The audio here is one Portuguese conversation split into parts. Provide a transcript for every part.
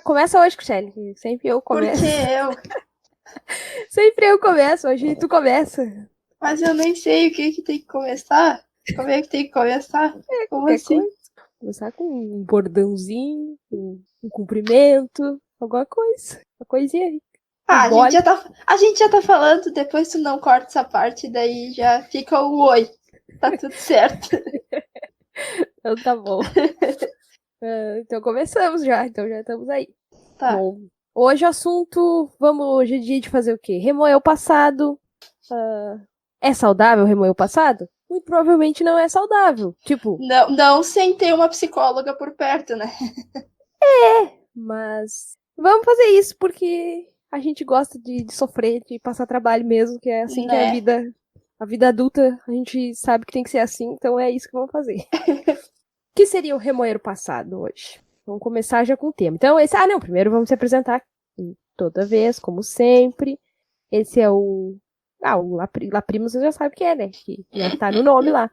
Começa hoje, Cristiane. Sempre eu começo. Por que eu? Sempre eu começo, hoje tu começa. Mas eu nem sei o que tem que começar. Como é que tem que começar? Como assim? Coisa. Começar com um bordãozinho, um cumprimento, alguma coisa. Uma coisinha aí. A gente já tá falando, depois tu não corta essa parte, daí já fica o oi. Tá tudo certo. Então tá bom. Então começamos já, então já estamos aí. Tá. Bom, hoje o assunto, hoje é dia de fazer o quê? Remoer o passado. É saudável remoer o passado? Muito provavelmente não é saudável. Tipo... Não sem ter uma psicóloga por perto, né? Mas vamos fazer isso porque a gente gosta de sofrer, de passar trabalho mesmo, que é assim, né? Que é a vida adulta, a gente sabe que tem que ser assim, então é isso que vamos fazer. O que seria o remoer o passado hoje? Vamos começar já com o tema. Então, primeiro vamos se apresentar toda vez, como sempre. Esse é o Laprimo, você já sabe o que é, né? Que já tá no nome lá.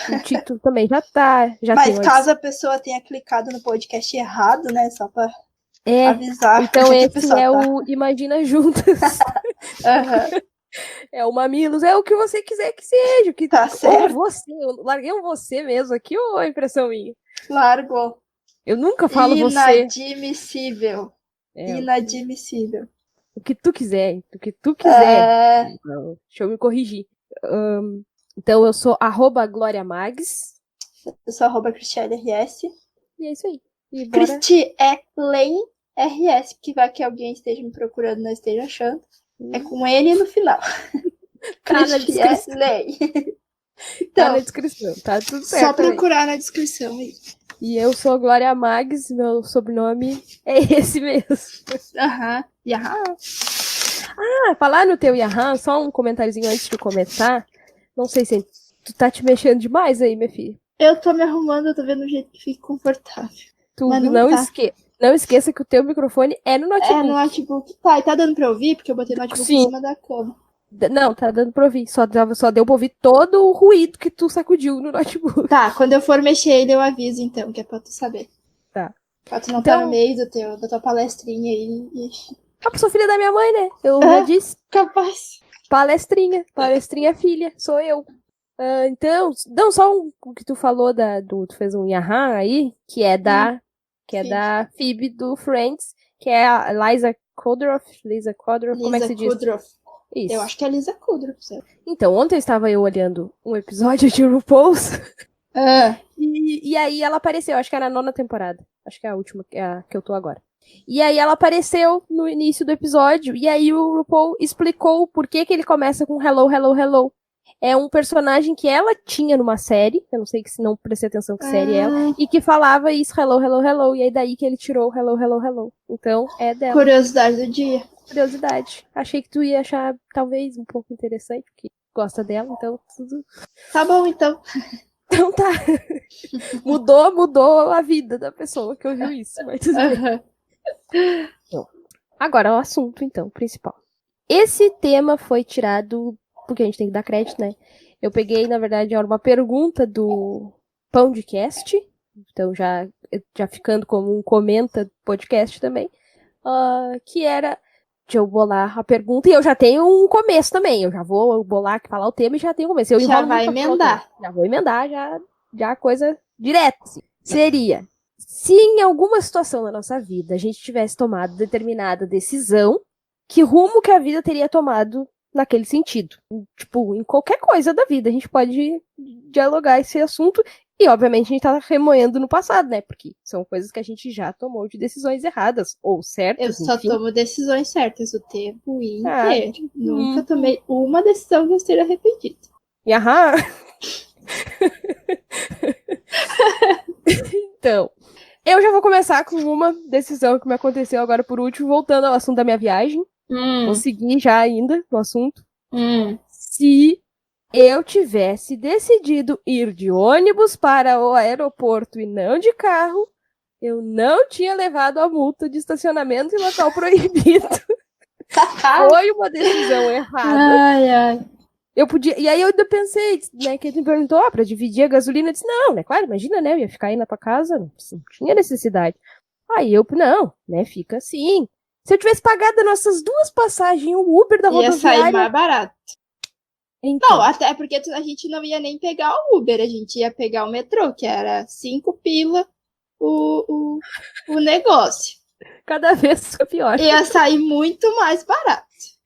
O título também já tá. Mas caso a pessoa tenha clicado no podcast errado, né? Só pra avisar. Então esse é o Imagina Juntas. Uhum. É o Mamilos, é o que você quiser que seja. Que tá certo. Você, eu larguei um você mesmo aqui ou a impressão minha? Largou. Eu nunca falo Inadmissível. você. Inadmissível. O que tu quiser. O que tu quiser. Não, deixa eu me corrigir. Então eu sou @GloriaMags. Eu sou @CristianeRS. E é isso aí. Cristielen RS, que vai que alguém esteja me procurando e não esteja achando. É com N no final. Tá na descrição. Então, tá na descrição, tá tudo certo. Só procurar na descrição aí. E eu sou Glória Mags, meu sobrenome é esse mesmo. Yaha. Falar no teu Yaha, só um comentáriozinho antes de começar. Não sei se tu tá te mexendo demais aí, minha filha. Eu tô me arrumando, eu tô vendo o jeito que fica confortável. Tu não esqueça que o teu microfone é no notebook. É no notebook. Tá, e tá dando pra ouvir? Porque eu botei o notebook em cima da cama. Não, tá dando pra ouvir. Só deu pra ouvir todo o ruído que tu sacudiu no notebook. Tá, quando eu for mexer ele, eu aviso então, que é pra tu saber. Tá. Pra tu não tá no meio da tua palestrinha aí. Sou filha da minha mãe, né? Eu já disse. Capaz. Palestrinha é filha, sou eu. Então, não só o que tu falou tu fez um Yaha aí, que é da Phoebe do Friends, que é a Liza Kudrow, como é que se diz? Isso. Eu acho que é Lisa Kudrow. Então, ontem estava eu olhando um episódio de RuPaul's e aí ela apareceu, acho que era na 9ª temporada, acho que é a última, que eu tô agora. E aí ela apareceu no início do episódio, e aí o RuPaul explicou por que ele começa com hello, hello, hello. É um personagem que ela tinha numa série, eu não sei se não prestei atenção que série é ela, e que falava isso, hello, hello, hello, e aí daí que ele tirou hello, hello, hello. Então, é dela. Curiosidade do dia. Curiosidade. Achei que tu ia achar, talvez, um pouco interessante, porque gosta dela, então tudo... Tá bom, então. Então tá. Mudou a vida da pessoa que ouviu isso, mas tudo bem. Então, agora o assunto, então, principal. Esse tema foi tirado, porque a gente tem que dar crédito, né? Eu peguei, na verdade, era uma pergunta do Pãodcast, então já ficando como um comenta podcast também, que era... Deixa eu bolar a pergunta, e eu já tenho um começo também. Eu já vou bolar aqui, falar o tema e já tenho um começo. Já vai emendar. Já vou emendar, já coisa direta. Assim. Seria, se em alguma situação da nossa vida a gente tivesse tomado determinada decisão, que rumo que a vida teria tomado naquele sentido? Tipo, em qualquer coisa da vida, a gente pode dialogar esse assunto. E, obviamente, a gente tá remoendo no passado, né? Porque são coisas que a gente já tomou de decisões erradas, ou certas, Eu só enfim. tomo decisões certas o tempo inteiro. Nunca tomei uma decisão que eu esteja arrependido. Yaha! Então, eu já vou começar com uma decisão que me aconteceu agora por último, voltando ao assunto da minha viagem. Vou seguir já ainda no assunto. Se eu tivesse decidido ir de ônibus para o aeroporto e não de carro, Eu não tinha levado a multa de estacionamento em local proibido. Foi uma decisão errada. Ai, ai. Eu podia. E aí eu ainda pensei, né? Que ele me perguntou, pra dividir a gasolina. Eu disse, não, né? Claro, imagina, né? Eu ia ficar aí na tua casa, não tinha necessidade. Aí eu, não, né? Fica assim. Se eu tivesse pagado as nossas 2 passagens, o Uber da rodoviária... Ia sair mais barato. Então. Não, até porque a gente não ia nem pegar o Uber, a gente ia pegar o metrô, que era 5 pila o negócio. Cada vez fica pior. Ia sair muito mais barato.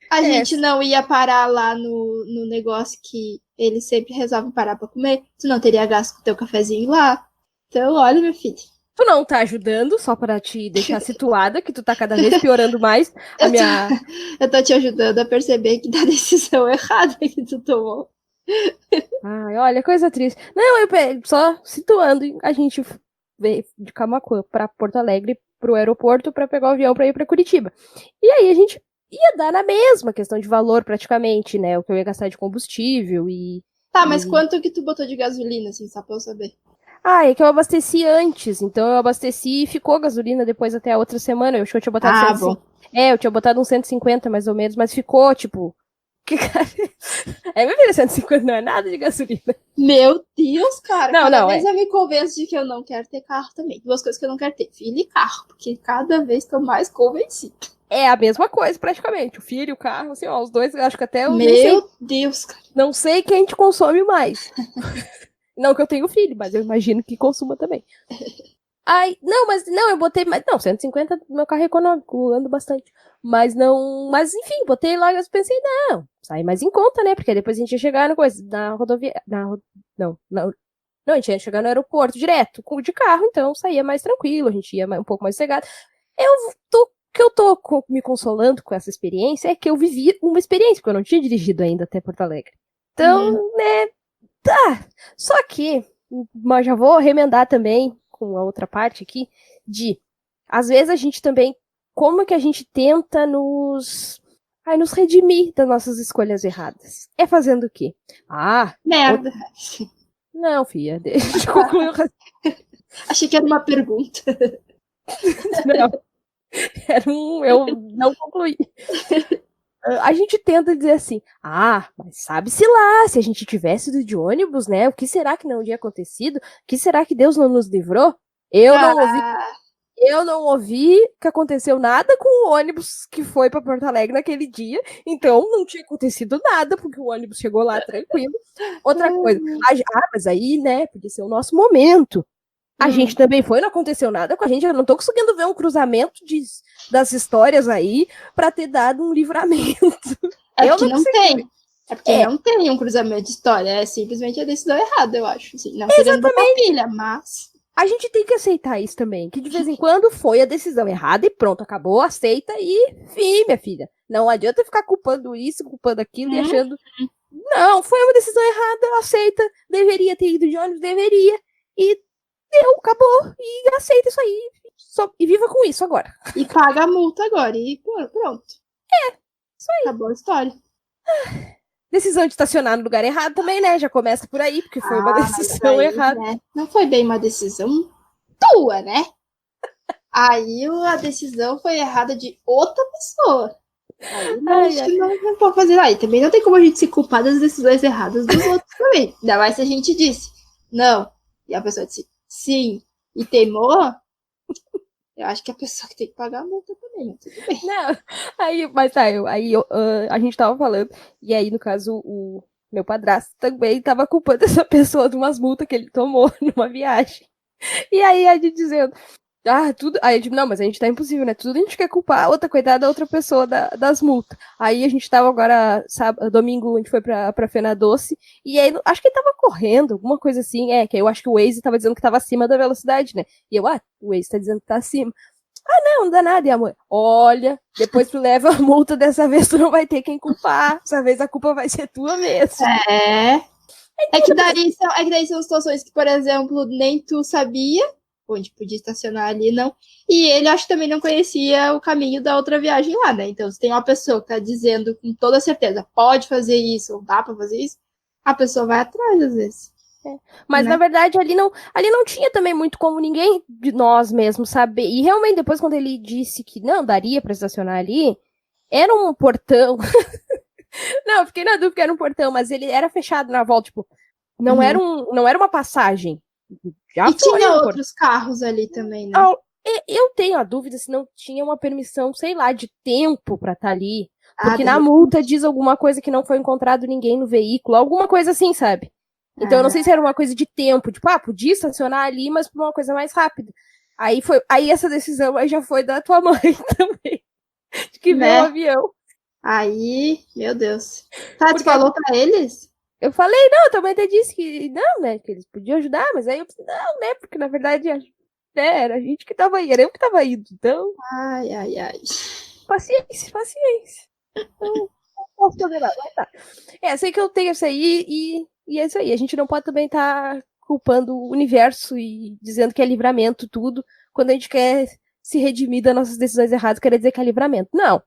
A gente não ia parar lá no negócio que eles sempre resolvem parar pra comer. Tu não teria gasto com o teu cafezinho lá. Então, olha, meu filho. Tu não tá ajudando, só pra te deixar situada, que tu tá cada vez piorando mais Eu tô te ajudando a perceber que da decisão errada que tu tomou. Ai, olha, coisa triste. Não, eu só situando, a gente veio de Camaquã pra Porto Alegre, pro aeroporto, pra pegar o avião pra ir pra Curitiba. E aí a gente ia dar na mesma questão de valor, praticamente, né? O que eu ia gastar de combustível e... Tá, mas quanto que tu botou de gasolina, assim, só pra eu saber? Ah, é que eu abasteci antes, então eu abasteci e ficou gasolina depois até a outra semana. Eu acho que eu tinha botado bom. eu tinha botado uns 150 mais ou menos, mas ficou, tipo... meu filho, 150 não é nada de gasolina. Meu Deus, cara. Cada vez eu me convenço de que eu não quero ter carro também. 2 coisas que eu não quero ter, filho e carro, porque cada vez tô mais convencida. É a mesma coisa, praticamente. O filho e o carro, assim, ó, os dois, acho que até... Meu Deus, cara. Não sei quem te consome mais. Não que eu tenho filho, mas eu imagino que consuma também. Ai, eu botei mais. Não, 150 meu carro é econômico, ando bastante. Mas enfim, botei lá e eu pensei, não, sai mais em conta, né? Porque depois a gente ia chegar na rodovia. Não, a gente ia chegar no aeroporto direto, de carro, então saía mais tranquilo, a gente ia um pouco mais sossegado. O que eu tô me consolando com essa experiência é que eu vivi uma experiência, porque eu não tinha dirigido ainda até Porto Alegre. Então, né, tá. Só que, mas já vou remendar também com a outra parte aqui, às vezes a gente também, como que a gente tenta nos redimir das nossas escolhas erradas? É fazendo o quê? Merda. Não, filha, deixa eu concluir o raciocínio. Achei que era uma pergunta. Não. Eu não concluí. A gente tenta dizer assim, mas sabe-se lá, se a gente tivesse ido de ônibus, né, o que será que não tinha acontecido? O que será que Deus não nos livrou? Eu não ouvi que aconteceu nada com o ônibus que foi para Porto Alegre naquele dia, então não tinha acontecido nada, porque o ônibus chegou lá tranquilo. Outra coisa, mas aí, né, podia ser o nosso momento. A gente também foi, não aconteceu nada com a gente, eu não tô conseguindo ver um cruzamento das histórias aí pra ter dado um livramento. É porque não tem. É porque não tem um cruzamento de história, é simplesmente a decisão errada, eu acho. Assim, não querendo botar pilha, mas... A gente tem que aceitar isso também, que de vez em quando foi a decisão errada e pronto, acabou, aceita e fim, minha filha. Não adianta ficar culpando isso, culpando aquilo e achando... Não, foi uma decisão errada, aceita, deveria ter ido de ônibus, deveria, e deu, acabou, e aceita isso aí, e viva com isso agora. E paga a multa agora, e pronto. Isso aí. Acabou a história. Decisão de estacionar no lugar errado também, né? Já começa por aí, porque foi uma decisão errada. Né? Não foi bem uma decisão tua, né? Aí a decisão foi errada de outra pessoa. Aí não pode fazer. Aí também não tem como a gente se culpar das decisões erradas dos outros também. Ainda mais se a gente disse não, e a pessoa disse sim, e teimou. Eu acho que a pessoa que tem que pagar a multa também, mas tudo bem. Não, a gente tava falando, e aí, no caso, o meu padrasto também tava culpando essa pessoa de umas multas que ele tomou numa viagem. E aí a gente dizendo, tudo. Aí a gente, não, mas a gente tá impossível, né? Tudo a gente quer culpar a outra, coitada da outra pessoa das multas. Aí a gente tava agora, domingo, a gente foi pra Fena Doce, e aí acho que ele tava correndo, alguma coisa assim, que eu acho que o Waze tava dizendo que tava acima da velocidade, né? E eu, o Waze tá dizendo que tá acima. Não dá nada, e a mãe, olha, depois tu leva a multa, dessa vez tu não vai ter quem culpar, dessa vez a culpa vai ser tua mesmo. É que daí são situações que, por exemplo, nem tu sabia onde podia estacionar ali, não. E ele, acho que também não conhecia o caminho da outra viagem lá, né? Então, se tem uma pessoa que tá dizendo com toda certeza, pode fazer isso, ou dá pra fazer isso, a pessoa vai atrás, às vezes. Mas, né? na verdade, ali não tinha também muito como ninguém de nós mesmos saber. E realmente, depois, quando ele disse que não daria pra estacionar ali, era um portão. Não, eu fiquei na dúvida que era um portão, mas ele era fechado na volta, tipo, não era, não era uma passagem. Já E foi tinha um portão. outros carros ali também, né? Eu tenho a dúvida se não tinha uma permissão, sei lá, de tempo pra estar ali. Porque De na repente. multa diz alguma coisa que não foi encontrado ninguém no veículo, alguma coisa assim, sabe? Então eu não sei se era uma coisa de tempo, tipo, podia estacionar ali, mas por uma coisa mais rápida. Aí essa decisão aí já foi da tua mãe também, de que vê o Né? avião. Aí, meu Deus. Tá, tu Porque falou pra eles? eu falei, não, eu também até disse que não, né, que eles podiam ajudar, mas aí eu pensei, não, né, porque na verdade era a gente que tava aí, era eu que tava indo, então, Ai, ai, ai. paciência, paciência. Não posso fazer nada, mas tá. Sei que eu tenho isso aí e é isso aí. A gente não pode também estar culpando o universo e dizendo que é livramento tudo, quando a gente quer se redimir das nossas decisões erradas, querer dizer que é livramento. Não,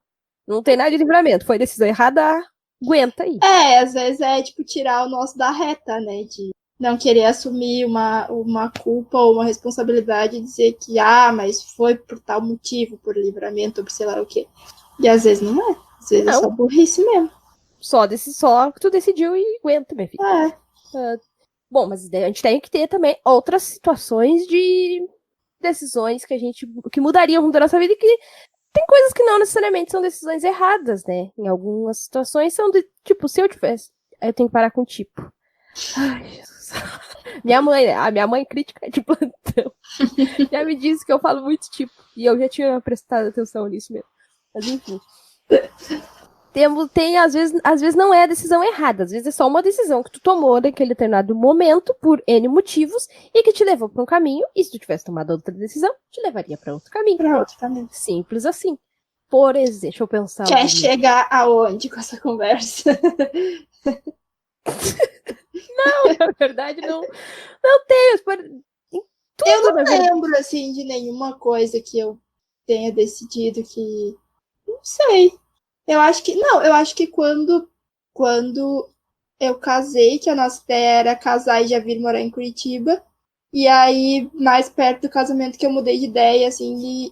não tem nada de livramento. Foi decisão errada, aguenta aí. Às vezes é tipo tirar o nosso da reta, né? De não querer assumir uma culpa ou uma responsabilidade e dizer que, mas foi por tal motivo, por livramento, ou por sei lá o quê. E às vezes não é. Às vezes é só burrice mesmo. Só tu decidiu e aguenta, minha filha. Bom, mas a gente tem que ter também outras situações de decisões que mudariam o rumo da nossa vida e que tem coisas que não necessariamente são decisões erradas, né? Em algumas situações são tipo, se eu tivesse. Eu tenho que parar com tipo. Ai, Jesus. A minha mãe crítica de plantão. Já me disse que eu falo muito tipo. E eu já tinha prestado atenção nisso mesmo. Mas enfim. Às vezes não é a decisão errada, às vezes é só uma decisão que tu tomou naquele determinado momento, por N motivos, e que te levou para um caminho, e se tu tivesse tomado outra decisão, te levaria para outro caminho. Para outro caminho. Simples assim. Por exemplo, deixa eu pensar. Quer chegar aonde com essa conversa? Não, na verdade, não tenho. Eu não lembro, assim, de nenhuma coisa que eu tenha decidido que... Não sei. Eu acho que quando eu casei, que a nossa ideia era casar e já vir morar em Curitiba, e aí, mais perto do casamento que eu mudei de ideia, assim,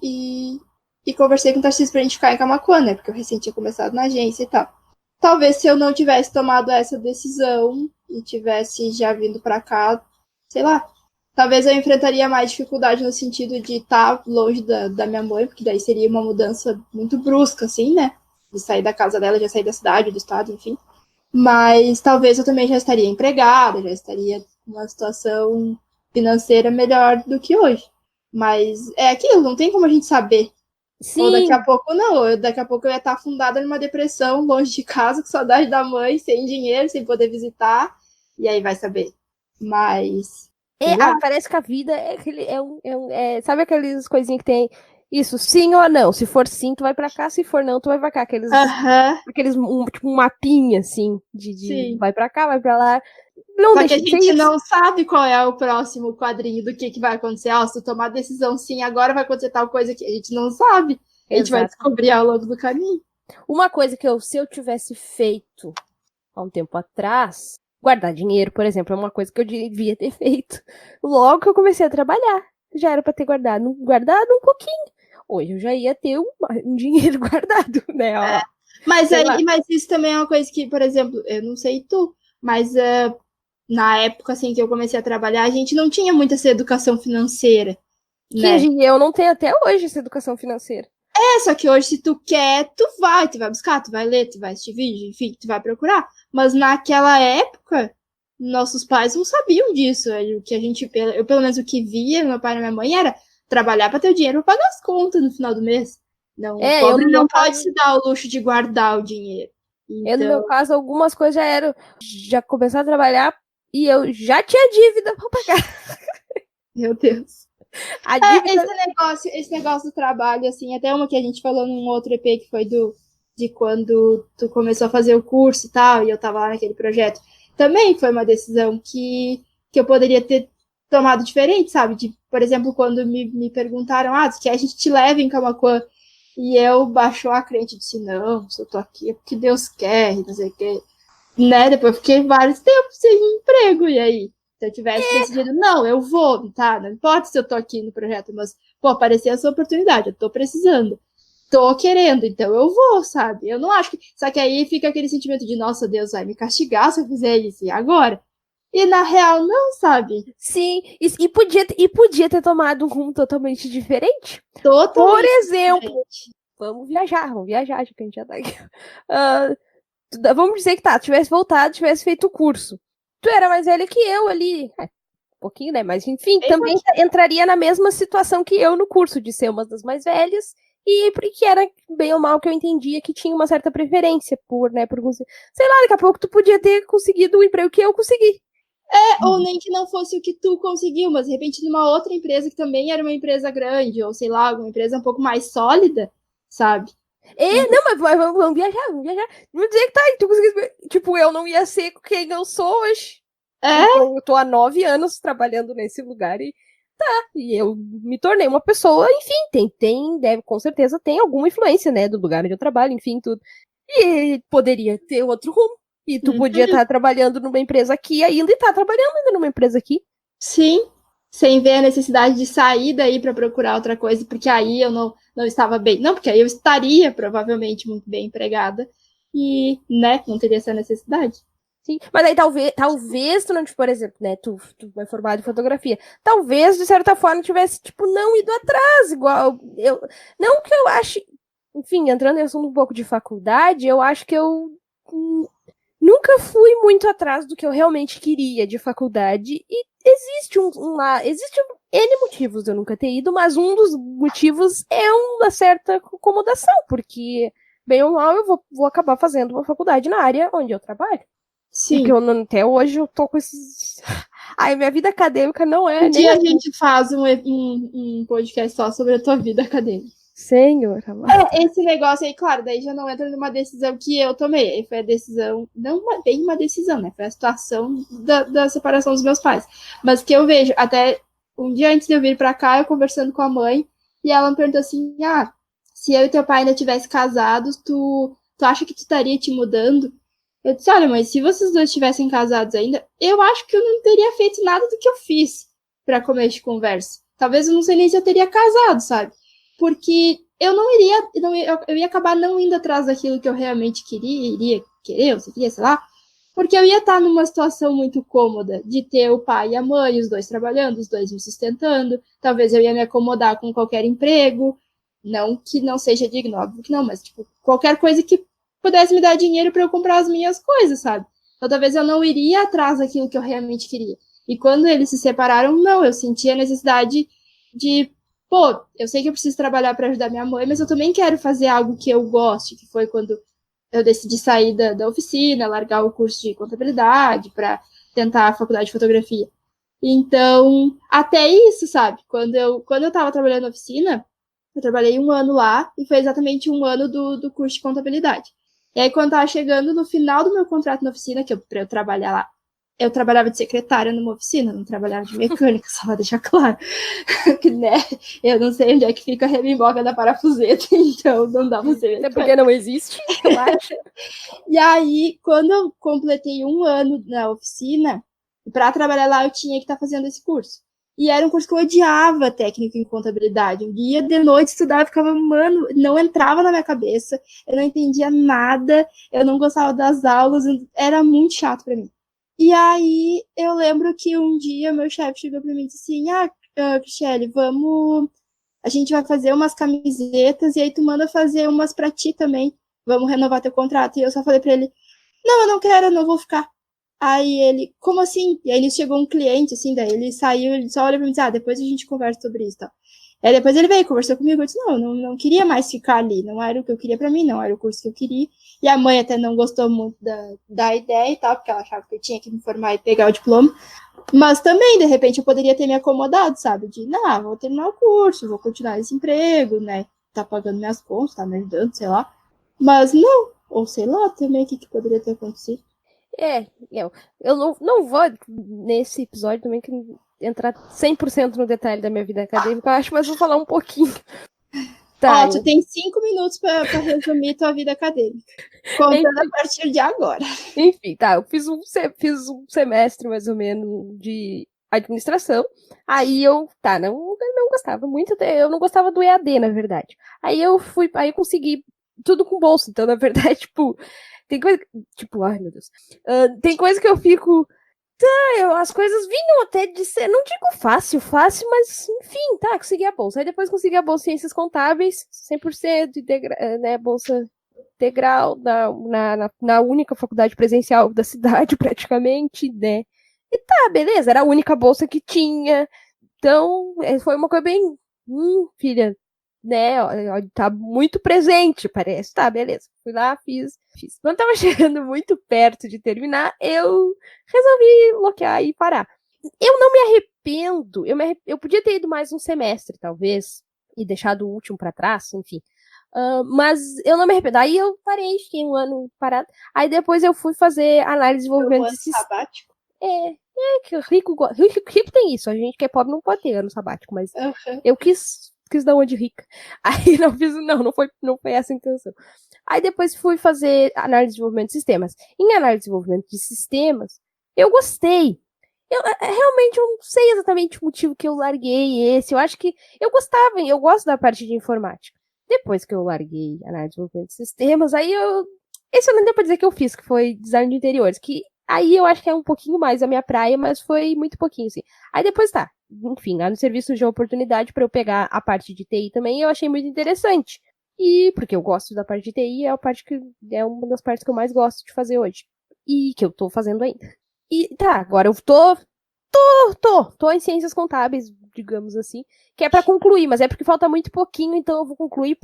e conversei com o Tarcísio pra gente ficar em Camaquã, né? Porque eu recém tinha começado na agência e tal. Talvez se eu não tivesse tomado essa decisão e tivesse já vindo pra cá, sei lá, talvez eu enfrentaria mais dificuldade no sentido de estar longe da minha mãe, porque daí seria uma mudança muito brusca, assim, né? De sair da casa dela, já sair da cidade, do estado, enfim. Mas talvez eu também já estaria empregada, já estaria numa situação financeira melhor do que hoje. Mas é aquilo, não tem como a gente saber. Sim. Ou daqui a pouco não, daqui a pouco eu ia estar afundada numa depressão, longe de casa, com saudade da mãe, sem dinheiro, sem poder visitar, e aí vai saber. Mas parece que a vida é aquele. Sabe aquelas coisinhas que tem isso, sim ou não? Se for sim, tu vai pra cá, se for não, tu vai pra cá. Aqueles tipo um mapinha, assim, de vai pra cá, vai pra lá. Não Só que a gente não sabe qual é o próximo quadrinho do que vai acontecer. Se tu tomar a decisão sim, agora vai acontecer tal coisa que a gente não sabe. A gente vai descobrir ao longo do caminho. Uma coisa que se eu tivesse feito há um tempo atrás, guardar dinheiro, por exemplo, é uma coisa que eu devia ter feito. Logo que eu comecei a trabalhar, já era para ter guardado um pouquinho. Hoje eu já ia ter um dinheiro guardado, né? Mas isso também é uma coisa que, por exemplo, eu não sei tu, mas na época assim que eu comecei a trabalhar, a gente não tinha muita essa educação financeira. Né? Eu não tenho até hoje essa educação financeira. Só que hoje, se tu quer, tu vai buscar, tu vai ler, tu vai assistir vídeo, enfim, tu vai procurar. Mas naquela época, nossos pais não sabiam disso. O que eu pelo menos o que via, meu pai e minha mãe, era trabalhar para ter o dinheiro para pagar as contas no final do mês. Não, o pobre não pode se dar o luxo de guardar o dinheiro. Então... no meu caso, algumas coisas já começar a trabalhar e eu já tinha dívida para pagar. Meu Deus. Esse negócio do trabalho, assim, até uma que a gente falou num outro EP que foi de quando tu começou a fazer o curso e tal, e eu tava lá naquele projeto, também foi uma decisão que eu poderia ter tomado diferente, sabe? Por exemplo, quando me perguntaram, que a gente te leva em Camaquã, e eu baixou a crente e disse, não, se eu tô aqui é porque Deus quer, não sei o quê. Né? Depois eu fiquei vários tempos sem emprego, e aí? Se eu tivesse decidido, não, eu vou, tá? Não importa se eu tô aqui no projeto, mas, pô, apareceu essa oportunidade, eu tô precisando, tô querendo, então eu vou, sabe? Eu não acho que... Só que aí fica aquele sentimento de, nossa, Deus vai me castigar se eu fizer isso, e agora? E na real, não, sabe? Sim, e podia ter tomado um rumo totalmente diferente. Totalmente Por exemplo, diferente. vamos viajar, já que a gente já tá aqui. Vamos dizer que tivesse voltado, tivesse feito o curso. Tu era mais velha que eu ali. Um pouquinho, né? Mas enfim, também entraria na mesma situação que eu no curso, de ser uma das mais velhas, e que era bem ou mal que eu entendia que tinha uma certa preferência por, né, sei lá, daqui a pouco tu podia ter conseguido o emprego que eu consegui. Ou nem que não fosse o que tu conseguiu, mas de repente numa outra empresa que também era uma empresa grande, ou sei lá, uma empresa um pouco mais sólida, sabe? Não, mas vamos viajar. Vamos dizer que tá, tu conseguiu. Tipo, eu não ia ser quem eu sou hoje. Eu tô há 9 anos trabalhando nesse lugar e eu me tornei uma pessoa, enfim, com certeza tem alguma influência, né, do lugar onde eu trabalho, enfim, tudo. E poderia ter outro rumo. E tu podia estar trabalhando numa empresa aqui ainda e tá trabalhando ainda numa empresa aqui. Sim, sem ver a necessidade de sair daí para procurar outra coisa, porque aí eu não estava bem. Não, porque aí eu estaria provavelmente muito bem empregada e, né, não teria essa necessidade. Sim, mas aí talvez tu não, por exemplo, né, tu é formado em fotografia, talvez, de certa forma, tivesse, tipo, não ido atrás, igual, não que eu ache, enfim, entrando em assunto um pouco de faculdade, eu acho que eu nunca fui muito atrás do que eu realmente queria de faculdade, e existe N motivos de eu nunca ter ido, mas um dos motivos é uma certa acomodação, porque, bem ou mal, eu vou acabar fazendo uma faculdade na área onde eu trabalho. Sim. E até hoje eu tô com esses... Ai, minha vida acadêmica não é... Um dia a gente faz um podcast só sobre a tua vida acadêmica. Senhor, esse negócio aí, claro, daí já não entra numa decisão que eu tomei. Foi a decisão, não bem uma decisão, né? Foi a situação da separação dos meus pais. Mas que eu vejo, até um dia antes de eu vir pra cá, eu conversando com a mãe, e ela me perguntou assim, se eu e teu pai ainda tivessem casados, tu acha que tu estaria te mudando? Eu disse, olha, mãe, se vocês dois estivessem casados ainda, eu acho que eu não teria feito nada do que eu fiz pra começo de conversa. Talvez eu não sei nem se eu teria casado, sabe? Porque eu eu ia acabar não indo atrás daquilo que eu realmente iria querer, ou se queria, sei lá, porque eu ia estar numa situação muito cômoda de ter o pai e a mãe, os dois trabalhando, os dois me sustentando, talvez eu ia me acomodar com qualquer emprego, não que não seja digno, óbvio que não, mas tipo, qualquer coisa que pudesse me dar dinheiro para eu comprar as minhas coisas, sabe? Então talvez eu não iria atrás daquilo que eu realmente queria. E quando eles se separaram, não, eu senti a necessidade de, pô, eu sei que eu preciso trabalhar para ajudar minha mãe, mas eu também quero fazer algo que eu goste, que foi quando eu decidi sair da oficina, largar o curso de contabilidade para tentar a faculdade de fotografia. Então, até isso, sabe? Quando eu tava trabalhando na oficina, eu trabalhei 1 ano lá e foi exatamente 1 ano do curso de contabilidade. E aí, quando tava chegando no final do meu contrato na oficina, pra eu trabalhar lá, eu trabalhava de secretária numa oficina, não trabalhava de mecânica, só pra deixar claro. Que, né? Eu não sei onde é que fica a remimboca da parafuseta, então não dá pra ser. É porque não existe, eu acho. E aí, quando eu completei 1 ano na oficina, pra trabalhar lá eu tinha que estar fazendo esse curso. E era um curso que eu odiava, técnica em contabilidade. Um dia de noite estudava, ficava, mano, não entrava na minha cabeça, eu não entendia nada, eu não gostava das aulas, era muito chato pra mim. E aí eu lembro que um dia meu chefe chegou pra mim e disse assim, Cristiane, a gente vai fazer umas camisetas e aí tu manda fazer umas pra ti também, vamos renovar teu contrato. E eu só falei pra ele, não, eu não quero, eu não vou ficar. Aí ele, como assim? E aí chegou um cliente, assim, daí ele saiu, ele só olha pra mim e disse, depois a gente conversa sobre isso, tá? Aí depois ele veio, conversou comigo, eu disse, não queria mais ficar ali, não era o que eu queria pra mim, não era o curso que eu queria. E a mãe até não gostou muito da ideia e tal, porque ela achava que eu tinha que me formar e pegar o diploma. Mas também, de repente, eu poderia ter me acomodado, sabe? De, não, vou terminar o curso, vou continuar esse emprego, né? Tá pagando minhas contas, tá me ajudando, sei lá. Mas não, ou sei lá também o que poderia ter acontecido. Eu não vou, nesse episódio também, entrar 100% no detalhe da minha vida acadêmica, eu acho, mas vou falar um pouquinho. Tá, tu tem 5 minutos pra resumir tua vida acadêmica. Contando a partir de agora. Enfim, tá, eu fiz um semestre, mais ou menos, de administração. Aí eu, não gostava muito, eu não gostava do EAD, na verdade. Aí eu consegui tudo com bolsa. Então, na verdade, tipo, tem coisa, tipo, ai meu Deus. Tem coisa que eu fico, as coisas vinham até de ser, não digo fácil, mas enfim, consegui a bolsa. Aí depois consegui a bolsa em Ciências Contábeis, 100%, né, bolsa integral na única faculdade presencial da cidade, praticamente, né. E beleza, era a única bolsa que tinha. Então, foi uma coisa bem, filha, né, tá muito presente, parece. Tá, beleza. Fui lá, fiz. Quando tava chegando muito perto de terminar, eu resolvi bloquear e parar. Eu não me arrependo, eu podia ter ido mais um semestre, talvez, e deixado o último pra trás, enfim. Mas eu não me arrependo. Aí eu parei, fiquei um ano parado. Aí depois eu fui fazer análise de desenvolvimento de sistemas. Sabático? Que rico tem isso. A gente que é pobre não pode ter ano sabático, mas eu quis dar uma de rica. Aí não foi essa a intenção. Aí depois fui fazer análise de desenvolvimento de sistemas. Em análise de desenvolvimento de sistemas, eu gostei. Realmente eu não sei exatamente o motivo que eu larguei esse. Eu acho que eu gosto da parte de informática. Depois que eu larguei análise de desenvolvimento de sistemas, aí esse eu não deu pra dizer que eu fiz, que foi design de interiores, que aí eu acho que é um pouquinho mais a minha praia, mas foi muito pouquinho, assim. Aí depois enfim, lá no serviço de oportunidade para eu pegar a parte de TI também, eu achei muito interessante. E porque eu gosto da parte de TI, é uma das partes que eu mais gosto de fazer hoje. E que eu tô fazendo ainda. E agora eu tô em ciências contábeis, digamos assim, que é para concluir, mas é porque falta muito pouquinho, então eu vou concluir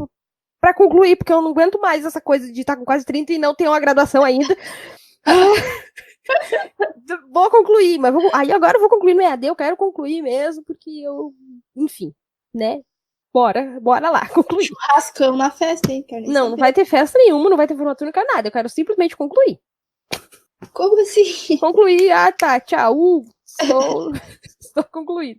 para concluir, porque eu não aguento mais essa coisa de estar com quase 30 e não ter uma graduação ainda. Vou concluir, mas aí agora eu vou concluir no EAD, eu quero concluir mesmo, porque enfim, né? Bora lá, concluir. Churrascão na festa, hein? Não vai ter festa nenhuma, não vai ter formatura, não quero nada, eu quero simplesmente concluir. Como assim? Concluir, tchau, estou concluído.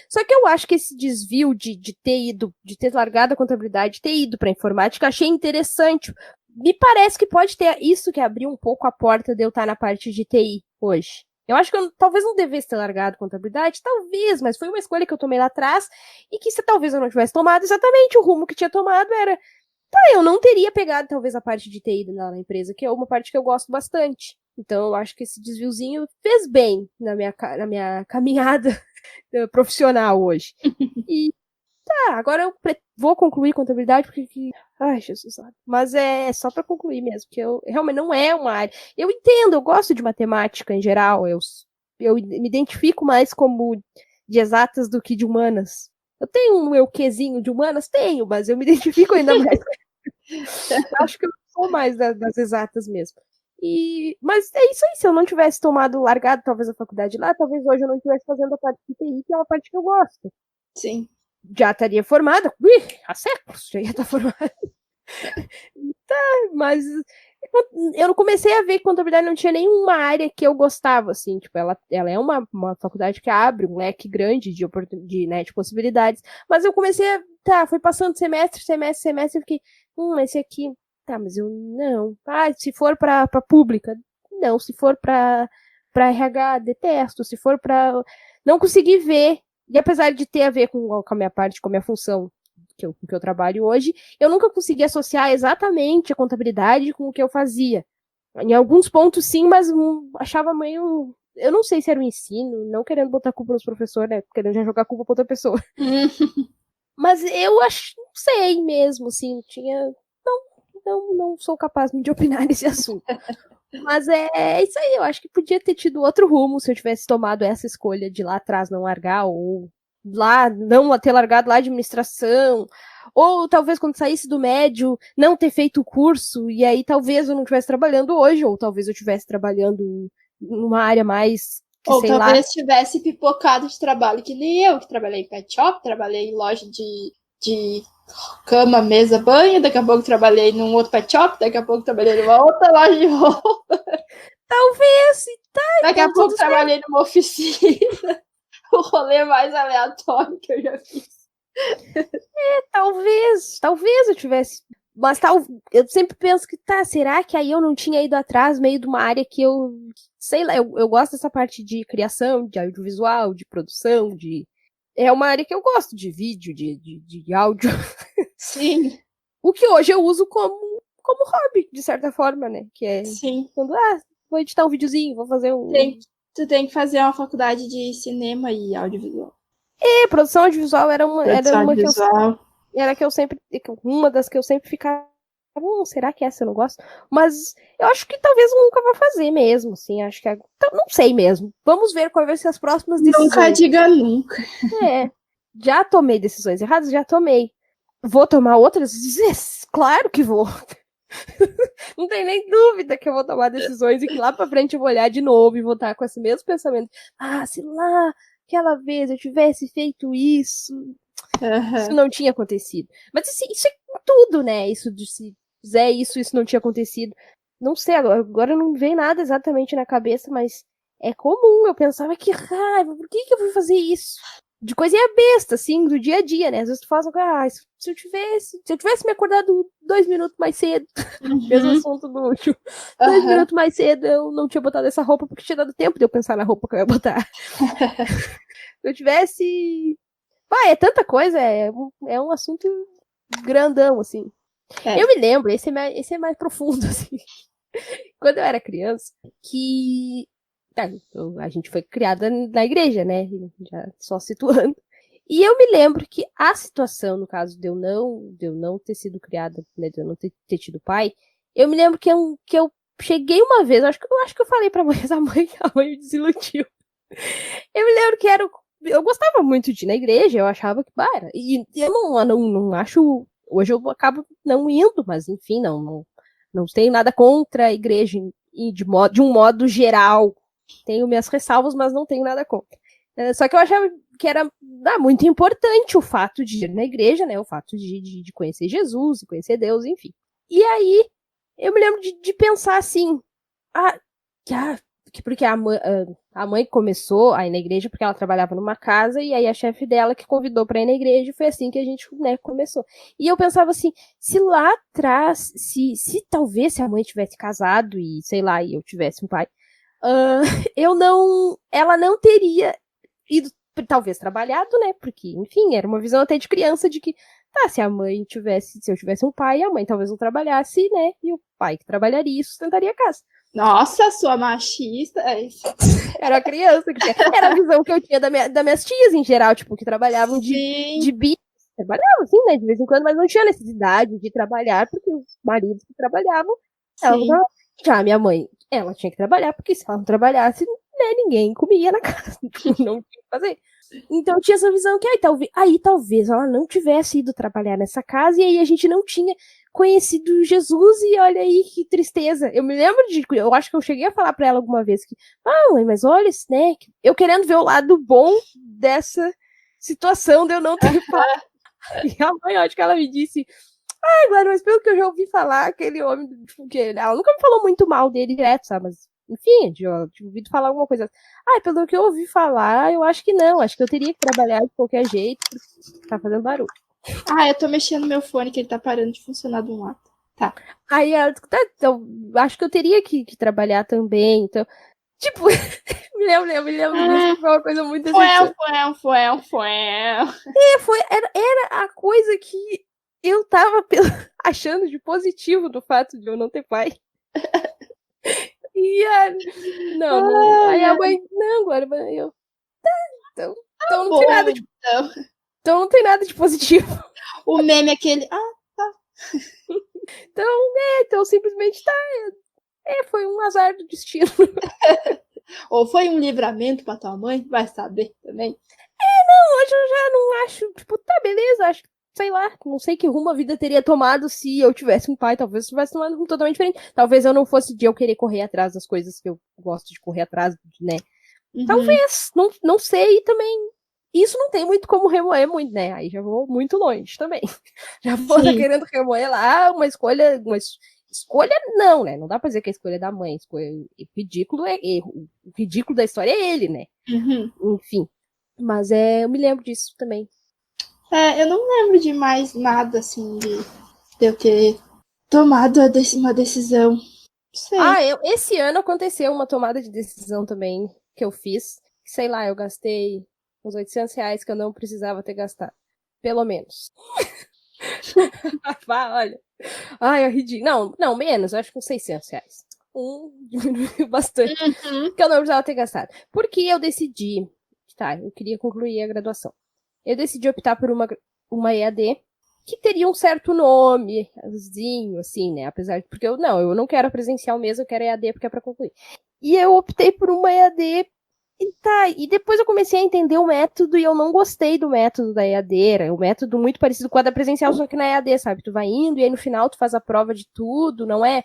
Só que eu acho que esse desvio de ter largado a contabilidade, ter ido para informática, achei interessante. Me parece que pode ter isso que abriu um pouco a porta de eu estar na parte de TI hoje. Eu acho que eu talvez não devesse ter largado contabilidade, talvez, mas foi uma escolha que eu tomei lá atrás e que se talvez eu não tivesse tomado exatamente o rumo que tinha tomado era, eu não teria pegado talvez a parte de TI na empresa, que é uma parte que eu gosto bastante. Então eu acho que esse desviozinho fez bem na minha caminhada profissional hoje. E agora eu vou concluir contabilidade porque ai, Jesus, mas é só para concluir mesmo, que eu realmente não é uma área. Eu entendo, eu gosto de matemática em geral, eu me identifico mais como de exatas do que de humanas. Eu tenho um meu quezinho de humanas? Tenho, mas eu me identifico ainda mais. Acho que eu sou mais das exatas mesmo. Mas é isso aí, se eu não tivesse largado talvez a faculdade lá, talvez hoje eu não estivesse fazendo a parte de TI, que é uma parte que eu gosto. Sim. Já estaria formada, há séculos já ia estar formada. Mas eu não comecei a ver que contabilidade não tinha nenhuma área que eu gostava, assim, tipo, ela é uma faculdade que abre um leque grande de possibilidades, mas eu comecei foi passando semestre, eu fiquei, esse aqui, mas eu não, se for pra pública, não, se for pra RH, detesto, se for pra, não consegui ver, e apesar de ter a ver com a minha parte, com a minha função, que eu trabalho hoje, eu nunca consegui associar exatamente a contabilidade com o que eu fazia. Em alguns pontos sim, mas achava meio... Eu não sei se era o ensino, não querendo botar culpa nos professores, né? Querendo já jogar culpa pra outra pessoa. Mas eu não sei mesmo, assim, não sou capaz de opinar nesse assunto. Mas é isso aí, eu acho que podia ter tido outro rumo se eu tivesse tomado essa escolha de lá atrás não largar, ou lá, não ter largado lá a administração, ou talvez quando saísse do médio, não ter feito o curso, e aí talvez eu não estivesse trabalhando hoje, ou talvez eu estivesse trabalhando numa área mais, ou talvez tivesse pipocado de trabalho, que nem eu, que trabalhei em pet shop, trabalhei em loja de cama, mesa, banho, daqui a pouco trabalhei num outro pet shop, daqui a pouco trabalhei numa outra loja de roupa. Talvez, daqui a pouco trabalhei numa oficina. O rolê mais aleatório que eu já fiz. Talvez eu tivesse Mas tal, eu sempre penso que, será que aí eu não tinha ido atrás meio de uma área que eu, sei lá, eu gosto dessa parte de criação, de audiovisual, de produção, é uma área que eu gosto, de vídeo, de áudio. Sim. O que hoje eu uso como hobby, de certa forma, né? Que é Sim. Quando, vou editar um videozinho, vou fazer um... Tu tem que fazer uma faculdade de cinema e audiovisual. Produção audiovisual era uma que eu sempre, uma das que eu sempre ficava, será que essa eu não gosto? Mas eu acho que talvez eu nunca vá fazer mesmo, assim, acho que então, não sei mesmo. Vamos ver quais vão ser as próximas decisões. Nunca diga nunca. Já tomei decisões erradas, já tomei. Vou tomar outras? Claro que vou. Não tem nem dúvida que eu vou tomar decisões e que lá pra frente eu vou olhar de novo e vou estar com esse mesmo pensamento. Se lá, aquela vez eu tivesse feito isso, isso não tinha acontecido. Mas isso é tudo, né? Isso de se fizer isso não tinha acontecido. Não sei, agora não vem nada exatamente na cabeça, mas é comum. Eu pensava que raiva, por que eu fui fazer isso? De coisinha besta, assim, do dia a dia, né? Às vezes tu faz se eu tivesse me acordado 2 minutos mais cedo, mesmo assunto do último, 2 minutos mais cedo eu não tinha botado essa roupa porque tinha dado tempo de eu pensar na roupa que eu ia botar. Se eu tivesse... é tanta coisa, é um assunto grandão, assim. Eu me lembro, esse é mais profundo, assim. Quando eu era criança, que... a gente foi criada na igreja, né? Já só situando. E eu me lembro que a situação, no caso de eu não ter sido criada, né, de eu não ter tido pai, eu me lembro que eu cheguei uma vez, acho que eu falei pra mãe, a mãe me desiludiu. Eu me lembro que eu gostava muito de ir na igreja, eu achava que era. E eu não acho, hoje eu acabo não indo, mas enfim, não tenho nada contra a igreja de um modo geral. Tenho minhas ressalvas, mas não tenho nada contra. Só que eu achava que era muito importante o fato de ir na igreja, né? O fato de conhecer Jesus, e conhecer Deus, enfim. E aí, eu me lembro de pensar assim, porque a mãe começou a ir na igreja porque ela trabalhava numa casa, e aí a chefe dela que convidou pra ir na igreja, e foi assim que a gente, né, começou. E eu pensava assim, se lá atrás, se talvez se a mãe tivesse casado e, sei lá, e eu tivesse um pai, ela não teria ido, talvez, trabalhado, né? Porque, enfim, era uma visão até de criança de que, se eu tivesse um pai, a mãe talvez não trabalhasse, né? E o pai que trabalharia e sustentaria a casa. Nossa, sua machista. Era criança que tinha. Era a visão que eu tinha das minhas tias, em geral, tipo, que trabalhavam de bico. Trabalhavam, assim, né? De vez em quando, mas não tinha necessidade de trabalhar, porque os maridos que trabalhavam, já a minha mãe, ela tinha que trabalhar, porque se ela não trabalhasse, né, ninguém comia na casa, não tinha o que fazer. Então tinha essa visão que talvez ela não tivesse ido trabalhar nessa casa, e aí a gente não tinha conhecido Jesus, e olha aí que tristeza. Eu me lembro eu acho que eu cheguei a falar pra ela alguma vez que, mãe, mas olha, né, eu querendo ver o lado bom dessa situação de eu não ter falado. E a mãe, acho que ela me disse, Glória, mas pelo que eu já ouvi falar, aquele homem, tipo, que ela nunca me falou muito mal dele direto, sabe? Mas, enfim, eu tinha ouvido falar alguma coisa. Pelo que eu ouvi falar, eu acho que não. Acho que eu teria que trabalhar de qualquer jeito, porque tá fazendo barulho. Eu tô mexendo no meu fone, que ele tá parando de funcionar de um lado. Tá. Aí ela disse, então, acho que eu teria que trabalhar também, então... Tipo, me lembro disso, foi uma coisa muito Foi. Era a coisa que eu tava achando de positivo do fato de eu não ter pai. E não. Aí a mãe, não, agora eu. Então não tem nada de. Então não tem nada de positivo. O meme é aquele. Tá. Então simplesmente foi um azar do destino. Ou foi um livramento pra tua mãe? Vai saber também. Hoje eu já não acho, tipo, beleza, acho que, sei lá, não sei que rumo a vida teria tomado se eu tivesse um pai, talvez tivesse tomado um rumo totalmente diferente. Talvez eu não fosse de eu querer correr atrás das coisas que eu gosto de correr atrás, né? Uhum. Talvez, não sei também. Isso não tem muito como remoer muito, né? Aí já vou muito longe também. Já vou querendo remoer lá uma escolha não, né? Não dá pra dizer que a escolha é da mãe. O ridículo é erro. O ridículo da história é ele, né? Uhum. Enfim. Mas eu me lembro disso também. Eu não lembro de mais nada, assim, de eu ter tomado uma decisão. Sei. Esse ano aconteceu uma tomada de decisão também que eu fiz. Sei lá, eu gastei uns R$800 que eu não precisava ter gastado. Pelo menos. Olha. Ai, é ridículo. Não, menos. Eu acho que uns R$600. Diminuiu bastante. Que eu não precisava ter gastado. Porque eu decidi... Tá, eu queria concluir a graduação. Eu decidi optar por uma EAD que teria um certo nomezinho, assim, né? Apesar de... Porque eu não quero presencial mesmo, eu quero EAD porque é pra concluir. E eu optei por uma EAD e depois eu comecei a entender o método e eu não gostei do método da EAD. Era um método muito parecido com a da presencial, só que na EAD, sabe? Tu vai indo e aí no final tu faz a prova de tudo, não é?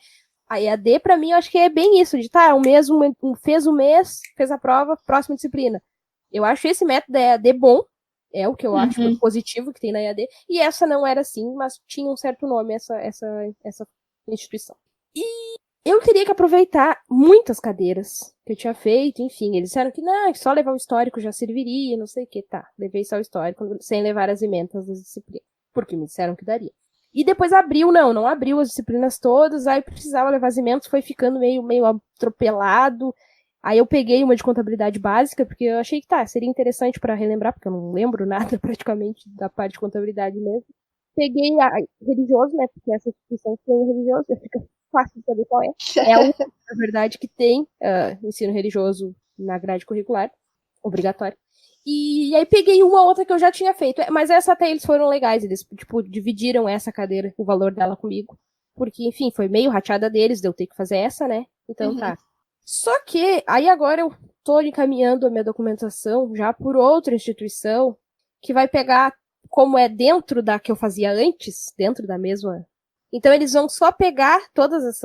A EAD, pra mim, eu acho que é bem isso, de fez o mês, fez a prova, próxima disciplina. Eu acho esse método da EAD bom, é o que eu acho positivo que tem na EAD, e essa não era assim, mas tinha um certo nome, essa instituição. E eu teria que aproveitar muitas cadeiras que eu tinha feito, enfim, eles disseram que não, só levar o histórico já serviria, não sei o que, tá, levei só o histórico, sem levar as ementas das disciplinas, porque me disseram que daria. E depois não abriu as disciplinas todas, aí precisava levar as ementas, foi ficando meio atropelado. Aí eu peguei uma de contabilidade básica, porque eu achei que seria interessante para relembrar, porque eu não lembro nada praticamente da parte de contabilidade mesmo. Peguei a religioso, né, porque essa instituição tem religioso, fica fácil de saber qual é. É a única, na verdade, que tem ensino religioso na grade curricular, obrigatório. E aí peguei uma outra que eu já tinha feito, mas essa até eles foram legais, eles, tipo, dividiram essa cadeira, o valor dela comigo, porque, enfim, foi meio rateada deles, de eu ter que fazer essa, né, então tá. Só que, aí agora eu tô encaminhando a minha documentação já por outra instituição, que vai pegar, como é dentro da que eu fazia antes, dentro da mesma... Então eles vão só pegar todas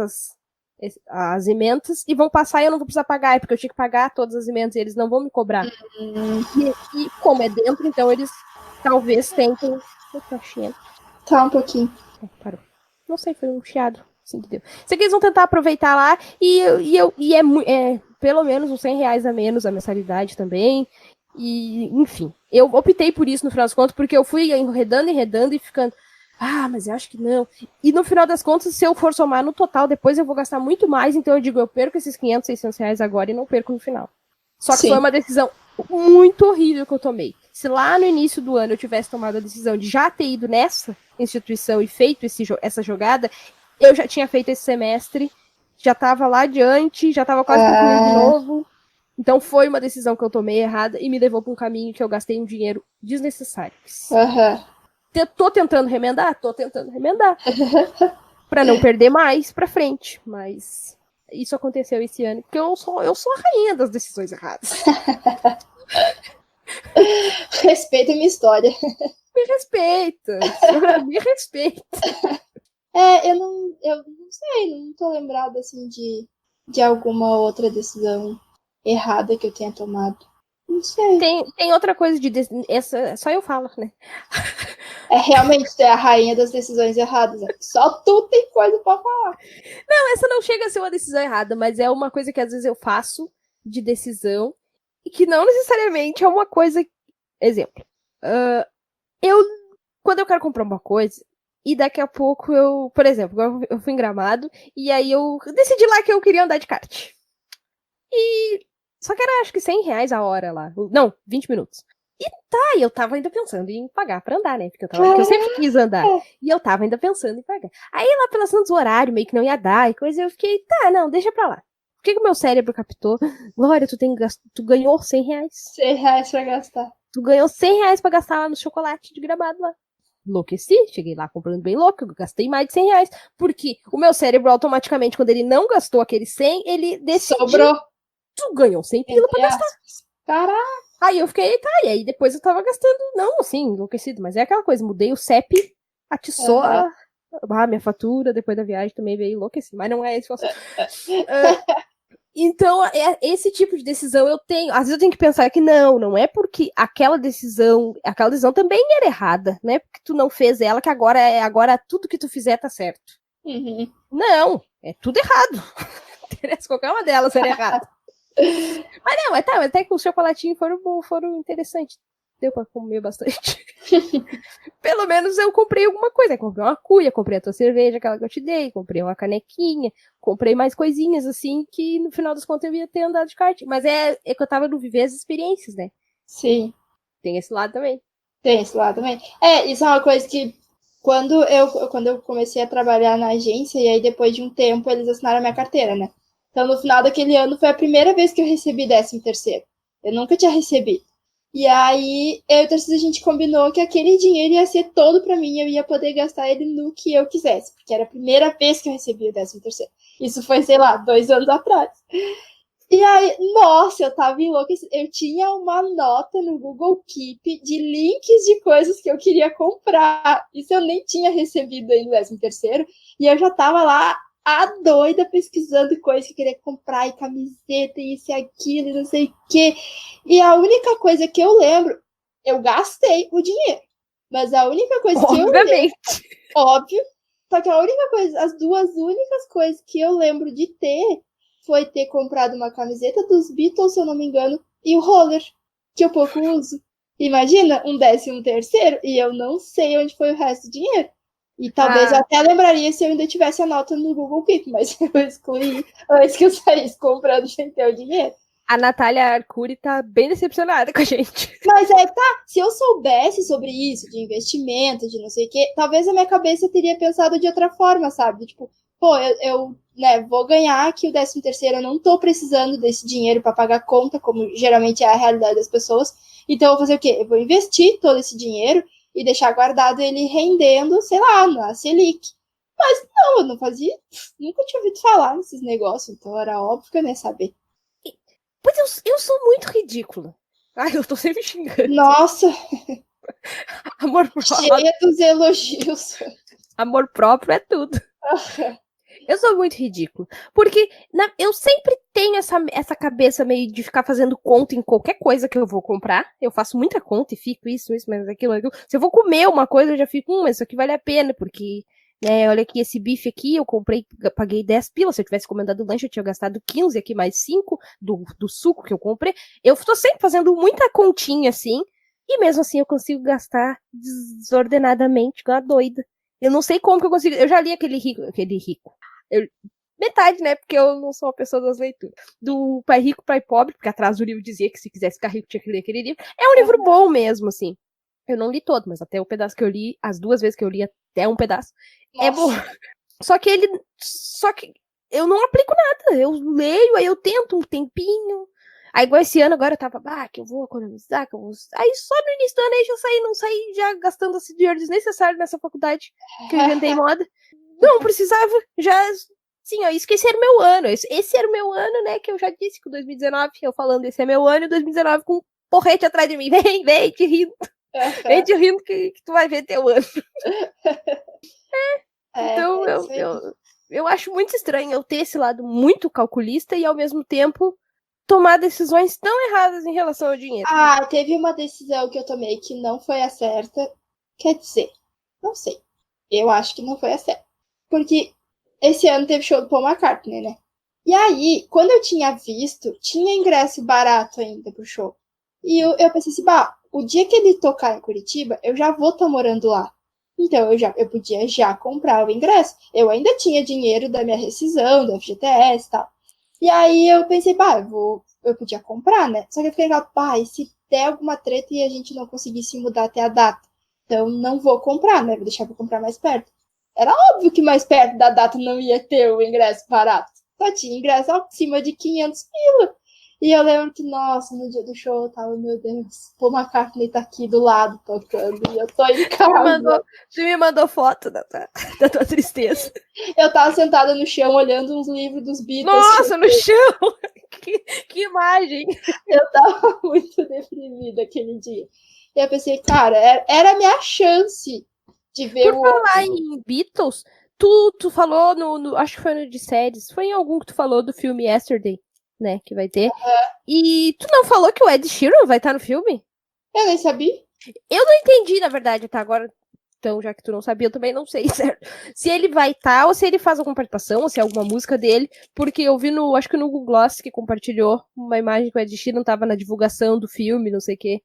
as ementas e vão passar e eu não vou precisar pagar, porque eu tinha que pagar todas as ementas e eles não vão me cobrar. E como é dentro, então eles talvez tentem... Tá um pouquinho. Parou. Não sei, foi um chiado. Assim que deu. Sei que eles vão tentar aproveitar lá e é pelo menos uns R$100 a menos a mensalidade também. E, enfim, eu optei por isso no final das contas, porque eu fui enredando e ficando, mas eu acho que não. E no final das contas, se eu for somar no total, depois eu vou gastar muito mais, então eu digo, eu perco esses R$500, R$600 agora e não perco no final. Só que foi uma decisão muito horrível que eu tomei. Se lá no início do ano eu tivesse tomado a decisão de já ter ido nessa instituição e feito essa jogada, eu já tinha feito esse semestre, já estava lá adiante, já estava quase concluindo de novo. Então foi uma decisão que eu tomei errada e me levou para um caminho que eu gastei um dinheiro desnecessário. Tô tentando remendar para não perder mais para frente, mas isso aconteceu esse ano, porque eu sou a rainha das decisões erradas. Respeita a minha história. Me respeita. Eu não sei, não tô lembrada assim de alguma outra decisão errada que eu tenha tomado. Não sei. Tem outra coisa essa só eu falo, né? Realmente é a rainha das decisões erradas. Só tu tem coisa pra falar. Não, essa não chega a ser uma decisão errada, mas é uma coisa que às vezes eu faço de decisão e que não necessariamente é uma coisa... Exemplo. Quando eu quero comprar uma coisa, e daqui a pouco por exemplo, eu fui em Gramado, e aí eu decidi lá que eu queria andar de kart. Só que era acho que R$100 a hora lá. Não, 20 minutos. E eu tava ainda pensando em pagar pra andar, né? Porque eu sempre quis andar. E eu tava ainda pensando em pagar. Aí lá pelas tantas horário, meio que não ia dar e coisa, eu fiquei, não, deixa pra lá. Por que o meu cérebro captou? Glória, tu ganhou R$100. R$100 pra gastar. Tu ganhou R$100 pra gastar lá no chocolate de Gramado lá. Enlouqueci, cheguei lá comprando bem louco, eu gastei mais de R$100. Porque o meu cérebro, automaticamente, quando ele não gastou aquele 100, ele decidiu... Sobrou. Tu ganhou 100 pila pra gastar. Caraca. Aí eu fiquei, e aí depois eu tava gastando, não assim, enlouquecido, mas é aquela coisa, mudei o CEP, atiçou minha fatura, depois da viagem também veio enlouquecido, mas não é esse o assunto. Então, esse tipo de decisão eu tenho, às vezes eu tenho que pensar que não é porque aquela decisão também era errada, né, porque tu não fez ela, que agora tudo que tu fizer tá certo. Não, é tudo errado. Qualquer uma delas era errada. Mas até que os chocolatinhos foram interessantes. deu pra comer bastante. Pelo menos eu comprei alguma coisa. Comprei uma cuia, comprei a tua cerveja, aquela que eu te dei, comprei uma canequinha, comprei mais coisinhas, assim, que no final das contas eu ia ter andado de kart. Mas é que eu tava no viver as experiências, né? Sim. Tem esse lado também. Tem esse lado também. Isso é uma coisa que quando eu comecei a trabalhar na agência, e aí depois de um tempo eles assinaram a minha carteira, né? Então no final daquele ano foi a primeira vez que eu recebi 13º. Eu nunca tinha recebido. E aí eu e o Tarcísio, a gente combinou que aquele dinheiro ia ser todo pra mim, eu ia poder gastar ele no que eu quisesse, porque era a primeira vez que eu recebi o 13º. Isso foi, sei lá, 2 anos atrás. E aí, nossa, eu tava enlouquecida. Eu tinha uma nota no Google Keep de links de coisas que eu queria comprar. Isso eu nem tinha recebido ainda no 13º. E eu já tava lá, a doida, pesquisando coisas que eu queria comprar, e camiseta, e isso e aquilo, e não sei o quê. E a única coisa que eu lembro, eu gastei o dinheiro. Mas a única coisa que eu lembro, óbvio, só que a única coisa, as duas únicas coisas que eu lembro de ter foi ter comprado uma camiseta dos Beatles, se eu não me engano, e o roller, que eu pouco uso. Imagina, um 13º, e eu não sei onde foi o resto do dinheiro. E talvez eu até lembraria se eu ainda tivesse a nota no Google Keep, mas eu excluí antes que eu saísse comprando sem ter o dinheiro. A Natália Arcuri tá bem decepcionada com a gente. Mas se eu soubesse sobre isso, de investimento, de não sei o quê, talvez a minha cabeça teria pensado de outra forma, sabe? Tipo, pô, eu vou ganhar aqui o 13º, eu não tô precisando desse dinheiro para pagar conta, como geralmente é a realidade das pessoas. Então eu vou fazer o quê? Eu vou investir todo esse dinheiro e deixar guardado ele rendendo, sei lá, na Selic. Mas não, eu não fazia, nunca tinha ouvido falar nesses negócios, então era óbvio que eu nem ia saber. Pois eu sou muito ridícula. Ai, eu tô sempre xingando. Nossa! Amor próprio. Cheia dos elogios. Amor próprio é tudo. Eu sou muito ridículo. Porque eu sempre tenho essa cabeça meio de ficar fazendo conta em qualquer coisa que eu vou comprar. Eu faço muita conta e fico isso, mas aquilo. Se eu vou comer uma coisa, eu já fico, mas isso aqui vale a pena, porque, né, olha aqui, esse bife aqui, eu comprei, paguei 10 pilas. Se eu tivesse encomendado o lanche, eu tinha gastado 15, aqui mais 5 do suco que eu comprei. Eu tô sempre fazendo muita continha, assim, e mesmo assim eu consigo gastar desordenadamente, igual a doida. Eu não sei como que eu consigo. Eu já li aquele rico. Metade, né? Porque eu não sou uma pessoa das leituras. Do Pai Rico, Pai Pobre, porque atrás do livro dizia que se quisesse ficar rico tinha que ler aquele livro. É um livro bom mesmo, assim. Eu não li todo, mas até o pedaço que eu li, as 2 vezes que eu li até um pedaço, é bom. Só que eu não aplico nada. Eu leio, aí eu tento um tempinho. Aí igual esse ano agora eu tava, que eu vou economizar, que eu vou... Aí só no início do ano aí não saí já gastando esse dinheiro desnecessário nessa faculdade que eu inventei moda. Não precisava, já... Sim, ó, isso que esse era o meu ano. Esse era o meu ano, né, que eu já disse que 2019, eu falando esse é meu ano, e 2019 com um porrete atrás de mim. Vem, te rindo. Vem te rindo que tu vai ver teu ano. Então, eu acho muito estranho eu ter esse lado muito calculista e, ao mesmo tempo, tomar decisões tão erradas em relação ao dinheiro. Teve uma decisão que eu tomei que não foi a certa. Quer dizer, não sei. Eu acho que não foi a certa. Porque esse ano teve show do Paul McCartney, né? E aí, quando eu tinha visto, tinha ingresso barato ainda pro show. E eu pensei assim, o dia que ele tocar em Curitiba, eu já vou estar morando lá. Então, eu podia já comprar o ingresso. Eu ainda tinha dinheiro da minha rescisão, do FGTS e tal. E aí eu pensei, eu podia comprar, né? Só que eu fiquei legal, e se der alguma treta e a gente não conseguisse mudar até a data? Então, não vou comprar, né? Vou deixar pra comprar mais perto. Era óbvio que mais perto da data não ia ter o ingresso barato. Só tinha ingresso acima de 500 pila. E eu lembro que, nossa, no dia do show eu tava, meu Deus, Paul McCartney tá aqui do lado tocando e eu tô em casa. Tu me mandou foto da tua tristeza. Eu tava sentada no chão olhando uns livros dos Beatles. Nossa, no chão! Que imagem! Eu tava muito deprimida aquele dia. E eu pensei, cara, era a minha chance de ver Por falar em Beatles, tu falou acho que foi no de séries, foi em algum que tu falou do filme Yesterday, né, que vai ter. E tu não falou que o Ed Sheeran vai estar no filme? Eu nem sabia. Eu não entendi, na verdade, até agora. Então, já que tu não sabia, eu também não sei, certo? Se ele vai estar, ou se ele faz alguma participação, ou se é alguma música dele, porque eu vi acho que no Google Gloss, que compartilhou uma imagem que o Ed Sheeran tava na divulgação do filme, não sei o quê.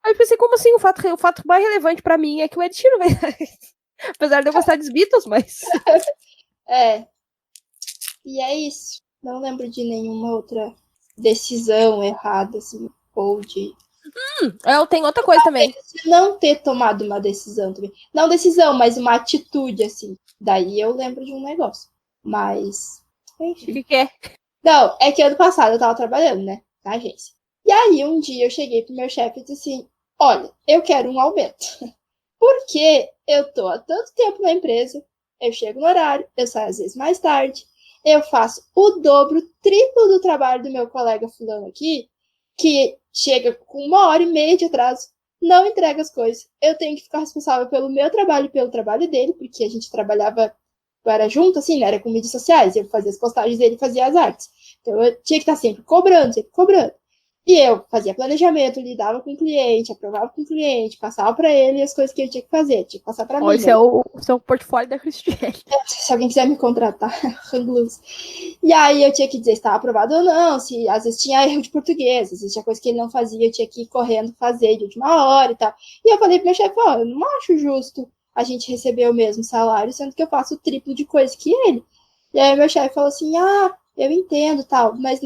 Aí eu pensei, como assim? O fato mais relevante pra mim é que o Ed Sheeran vai. Apesar de eu gostar dos Beatles, mas. E é isso. Não lembro de nenhuma outra decisão errada, assim, ou de. Eu tenho outra coisa também. Não ter tomado uma decisão também. Não decisão, mas uma atitude, assim. Daí eu lembro de um negócio. Mas, enfim. O que é? Não, é que ano passado eu tava trabalhando, né? Na agência. E aí um dia eu cheguei pro meu chefe e disse assim: olha, eu quero um aumento. Porque eu tô há tanto tempo na empresa, eu chego no horário, eu saio às vezes mais tarde, eu faço o dobro, triplo do trabalho do meu colega fulano aqui, que chega com 1h30 de atraso, não entrega as coisas. Eu tenho que ficar responsável pelo meu trabalho e pelo trabalho dele, porque a gente trabalhava, era junto, assim, né? Era com mídias sociais, eu fazia as postagens dele e fazia as artes. Então eu tinha que estar sempre cobrando, sempre cobrando. E eu fazia planejamento, lidava com o cliente, aprovava com o cliente, passava para ele as coisas que ele tinha que fazer, tinha que passar para mim. Esse é o portfólio da Cristiane. Se alguém quiser me contratar, Rangluz. E aí eu tinha que dizer se estava aprovado ou não, se às vezes tinha erro de português, às vezes tinha coisa que ele não fazia, eu tinha que ir correndo fazer de última hora e tal. E eu falei pro meu chefe, ó, eu não acho justo a gente receber o mesmo salário, sendo que eu faço o triplo de coisa que ele. E aí meu chefe falou assim, eu entendo tal, mas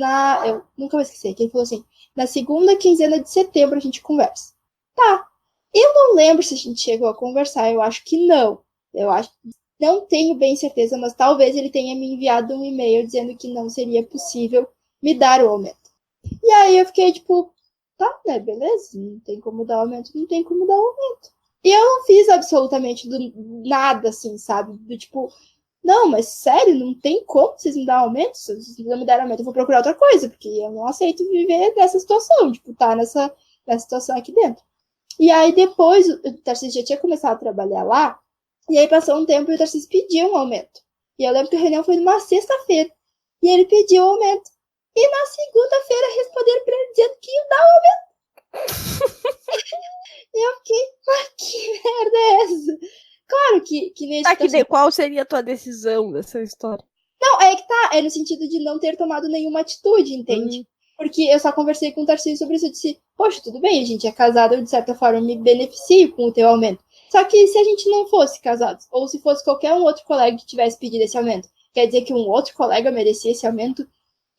eu nunca vou esquecer, que ele falou assim, na segunda quinzena de setembro a gente conversa. Tá. Eu não lembro se a gente chegou a conversar, eu acho que não. Eu acho que não tenho bem certeza, mas talvez ele tenha me enviado um e-mail dizendo que não seria possível me dar o aumento. E aí eu fiquei tipo, tá, né, beleza, não tem como dar o aumento, não tem como dar o aumento. E eu não fiz absolutamente nada assim, sabe? Do tipo, não, mas sério, não tem como vocês me darem aumento? Se vocês não me derem aumento, eu vou procurar outra coisa, porque eu não aceito viver nessa situação, tipo, tá nessa situação aqui dentro. E aí depois, o Tarcísio já tinha começado a trabalhar lá, e aí passou um tempo e o Tarcísio pediu um aumento. E eu lembro que a reunião foi numa sexta-feira, e ele pediu o aumento. E na segunda-feira responderam pra ele dizendo que ia dar o aumento. E eu fiquei, mas que merda é essa? Claro que nesse... Qual seria a tua decisão dessa história? Não, é que tá, é no sentido de não ter tomado nenhuma atitude, entende? Porque eu só conversei com o Tarcísio sobre isso, eu disse, poxa, tudo bem, a gente é casado, eu de certa forma me beneficio com o teu aumento. Só que se a gente não fosse casados, ou se fosse qualquer um outro colega que tivesse pedido esse aumento, quer dizer que um outro colega merecia esse aumento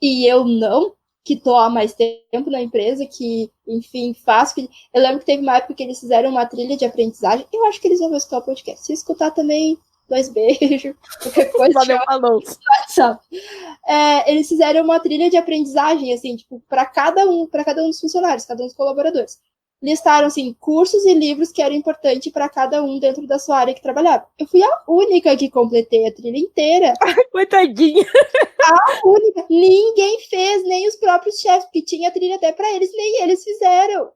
e eu não, que tô há mais tempo na empresa, que, enfim, faço. Eu lembro que teve uma época que eles fizeram uma trilha de aprendizagem, eu acho que eles vão escutar o podcast. Se escutar também, 2 beijos, qualquer coisa. Valeu, falou. Eles fizeram uma trilha de aprendizagem, assim, tipo, para cada um dos funcionários, cada um dos colaboradores. Listaram, assim, cursos e livros que eram importantes para cada um dentro da sua área que trabalhava. Eu fui a única que completei a trilha inteira. Coitadinha. A única. Ninguém fez, nem os próprios chefes, porque tinha trilha até para eles, nem eles fizeram.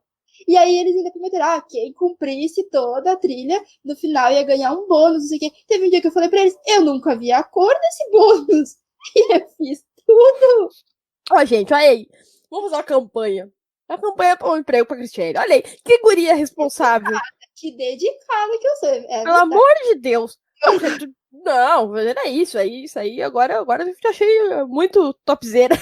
E aí eles ainda prometeram, quem cumprisse toda a trilha, no final ia ganhar um bônus, não sei o quê. Teve um dia que eu falei para eles, eu nunca vi a cor desse bônus. E eu fiz tudo. Gente, olha aí. Vamos fazer uma campanha. A campanha para um emprego para Cristiane. Olha aí, que guria responsável. Que dedicada que eu sou. Pelo amor de Deus. Não, era isso aí. Agora eu já achei muito topzera.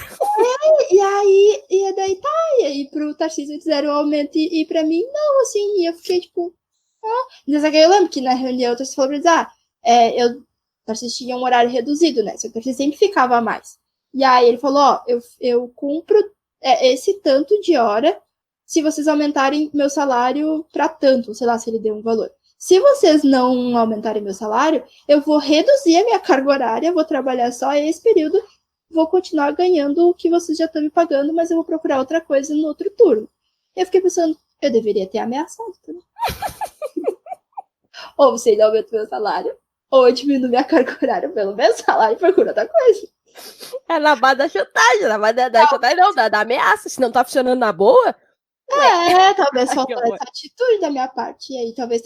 E daí tá. E aí pro Tarcísio fizeram um aumento e pra mim não, assim. E eu fiquei tipo. Mas eu lembro que na reunião o Tarcísio falou pra eles, o Tarcísio tinha um horário reduzido, né? Só que o Tarcísio sempre ficava a mais. E aí ele falou, eu cumpro esse tanto de hora se vocês aumentarem meu salário pra tanto, sei lá, se ele deu um valor. Se vocês não aumentarem meu salário, eu vou reduzir a minha carga horária, vou trabalhar só esse período, vou continuar ganhando o que vocês já estão me pagando, mas eu vou procurar outra coisa no outro turno. Eu fiquei pensando, eu deveria ter ameaçado também. Ou vocês aumentam meu salário, ou eu diminuo minha carga horária pelo meu salário e procuro outra coisa. É na base da chantagem, da ameaça. Se não tá funcionando na boa. Talvez faltou essa atitude da minha parte. E aí talvez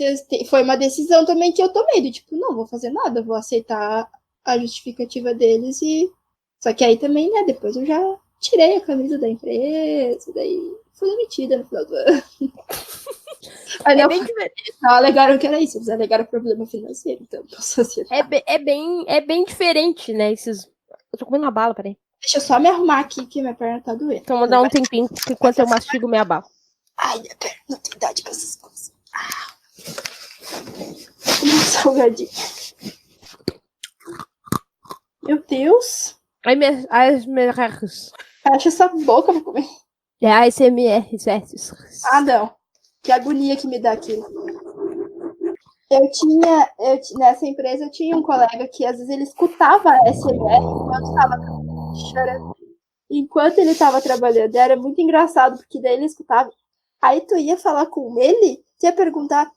foi uma decisão também que eu tomei, do tipo, não vou fazer nada, vou aceitar a justificativa deles e. Só que aí também, né, depois eu já tirei a camisa da empresa, daí fui demitida no final do ano. Aí não alegaram que era isso, eles alegaram problema financeiro, então posso aceitar. É bem diferente, né, esses... Eu tô comendo uma bala, peraí. Deixa eu só me arrumar aqui, que minha perna tá doendo. Então vou dar um tempinho enquanto eu mastigo minha bala. Ai, minha perna, não tem idade pra essas coisas. Salgadinho. Meu Deus. Ai, ASMR. Fecha essa boca pra comer. É ASMR. Ah, não. Que agonia que me dá aquilo. Nessa empresa eu tinha um colega que às vezes ele escutava a ASMR enquanto ele estava trabalhando. Era muito engraçado, porque daí ele escutava. Aí tu ia falar com ele, tu ia perguntar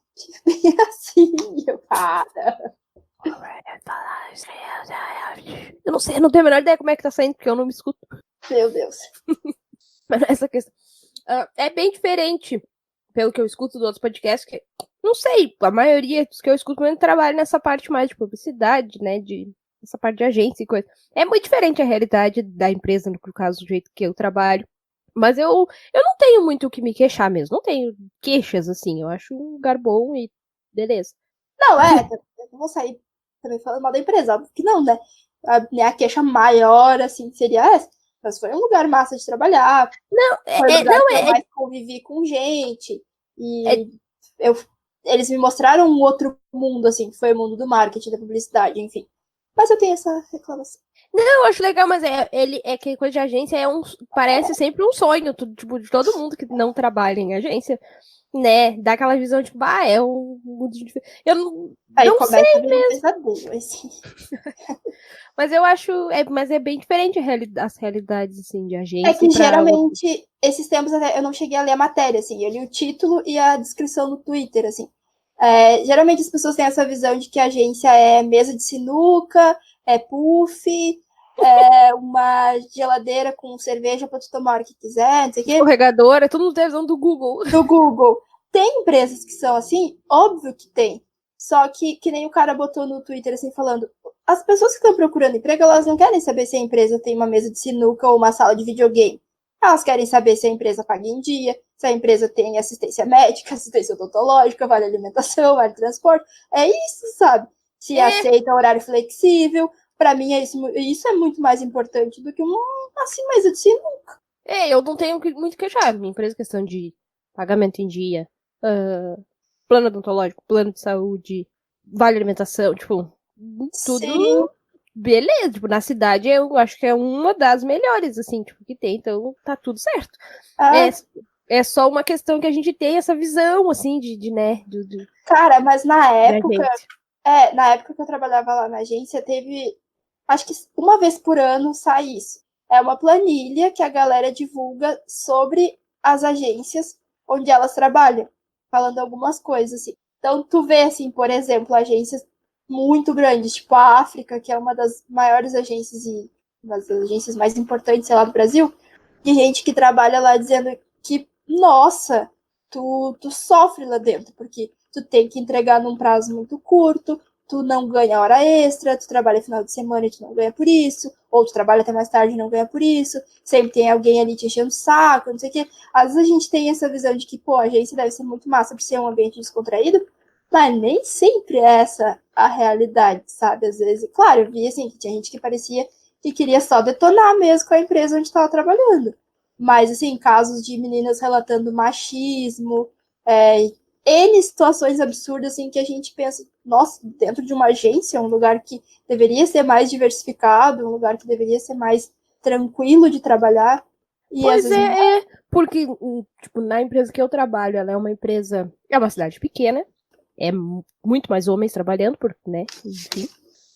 bem assim, para. Eu não sei, eu não tenho a menor ideia como é que tá saindo, porque eu não me escuto. Meu Deus. Mas essa questão é bem diferente, pelo que eu escuto dos outros podcasts, que não sei, a maioria dos que eu escuto mesmo trabalha nessa parte mais de publicidade, né, essa parte de agência e coisa. É muito diferente a realidade da empresa, no caso, do jeito que eu trabalho. Mas eu não tenho muito o que me queixar mesmo. Não tenho queixas, assim. Eu acho um lugar bom e beleza. Não, eu não vou sair também falando mal da empresa, óbvio que não, né? A queixa maior, assim, seria essa. Mas foi um lugar massa de trabalhar. Não, foi um lugar que eu mais convivi com gente. E eles me mostraram um outro mundo, assim, que foi o mundo do marketing, da publicidade, enfim. Mas eu tenho essa reclamação. Não, eu acho legal, mas que coisa de agência parece sempre um sonho, tipo, de todo mundo que não trabalha em agência, né? Dá aquela visão, tipo, é um mundo de... Eu não sei mesmo. Assim. Mas eu acho, mas é bem diferente as realidades, assim, de agência. É que geralmente, esses tempos até eu não cheguei a ler a matéria, assim, eu li o título e a descrição no Twitter, assim. Geralmente as pessoas têm essa visão de que a agência é mesa de sinuca, é puff, é uma geladeira com cerveja para tu tomar o que quiser, não sei o quê. Escorregadora, tudo nos dedos do Google. Do Google. Tem empresas que são assim? Óbvio que tem. Só que nem o cara botou no Twitter, assim, falando, as pessoas que estão procurando emprego, elas não querem saber se a empresa tem uma mesa de sinuca ou uma sala de videogame. Elas querem saber se a empresa paga em dia, se a empresa tem assistência médica, assistência odontológica, vale alimentação, vale transporte. É isso, sabe? Se aceita horário flexível. Pra mim, isso é muito mais importante do que uma mesa de sinuca. Eu não tenho muito queixar. Minha empresa, questão de pagamento em dia, plano odontológico, plano de saúde, vale alimentação, tipo, tudo... Sim. Beleza, tipo, na cidade eu acho que é uma das melhores, assim, tipo, que tem, então tá tudo certo. É só uma questão que a gente tem essa visão, assim, né? Cara, mas na época que eu trabalhava lá na agência, teve, acho que uma vez por ano sai isso. É uma planilha que a galera divulga sobre as agências onde elas trabalham, falando algumas coisas, assim. Então, tu vê, assim, por exemplo, agências muito grandes, tipo a África, que é uma das maiores agências e uma das agências mais importantes, sei lá, do Brasil, de gente que trabalha lá dizendo que, nossa, tu sofre lá dentro, porque tu tem que entregar num prazo muito curto, tu não ganha hora extra, tu trabalha final de semana e tu não ganha por isso, ou tu trabalha até mais tarde e não ganha por isso, sempre tem alguém ali te enchendo o saco, não sei o quê. Às vezes a gente tem essa visão de que, pô, a agência deve ser muito massa por ser um ambiente descontraído, mas nem sempre é essa a realidade, sabe? Às vezes, claro, eu vi assim, que tinha gente que parecia que queria só detonar mesmo com a empresa onde estava trabalhando. Mas, assim, casos de meninas relatando machismo, N situações absurdas, assim, que a gente pensa, nossa, dentro de uma agência, um lugar que deveria ser mais diversificado, um lugar que deveria ser mais tranquilo de trabalhar. E pois porque, tipo, na empresa que eu trabalho, ela é uma cidade pequena, é muito mais homens trabalhando, né, enfim.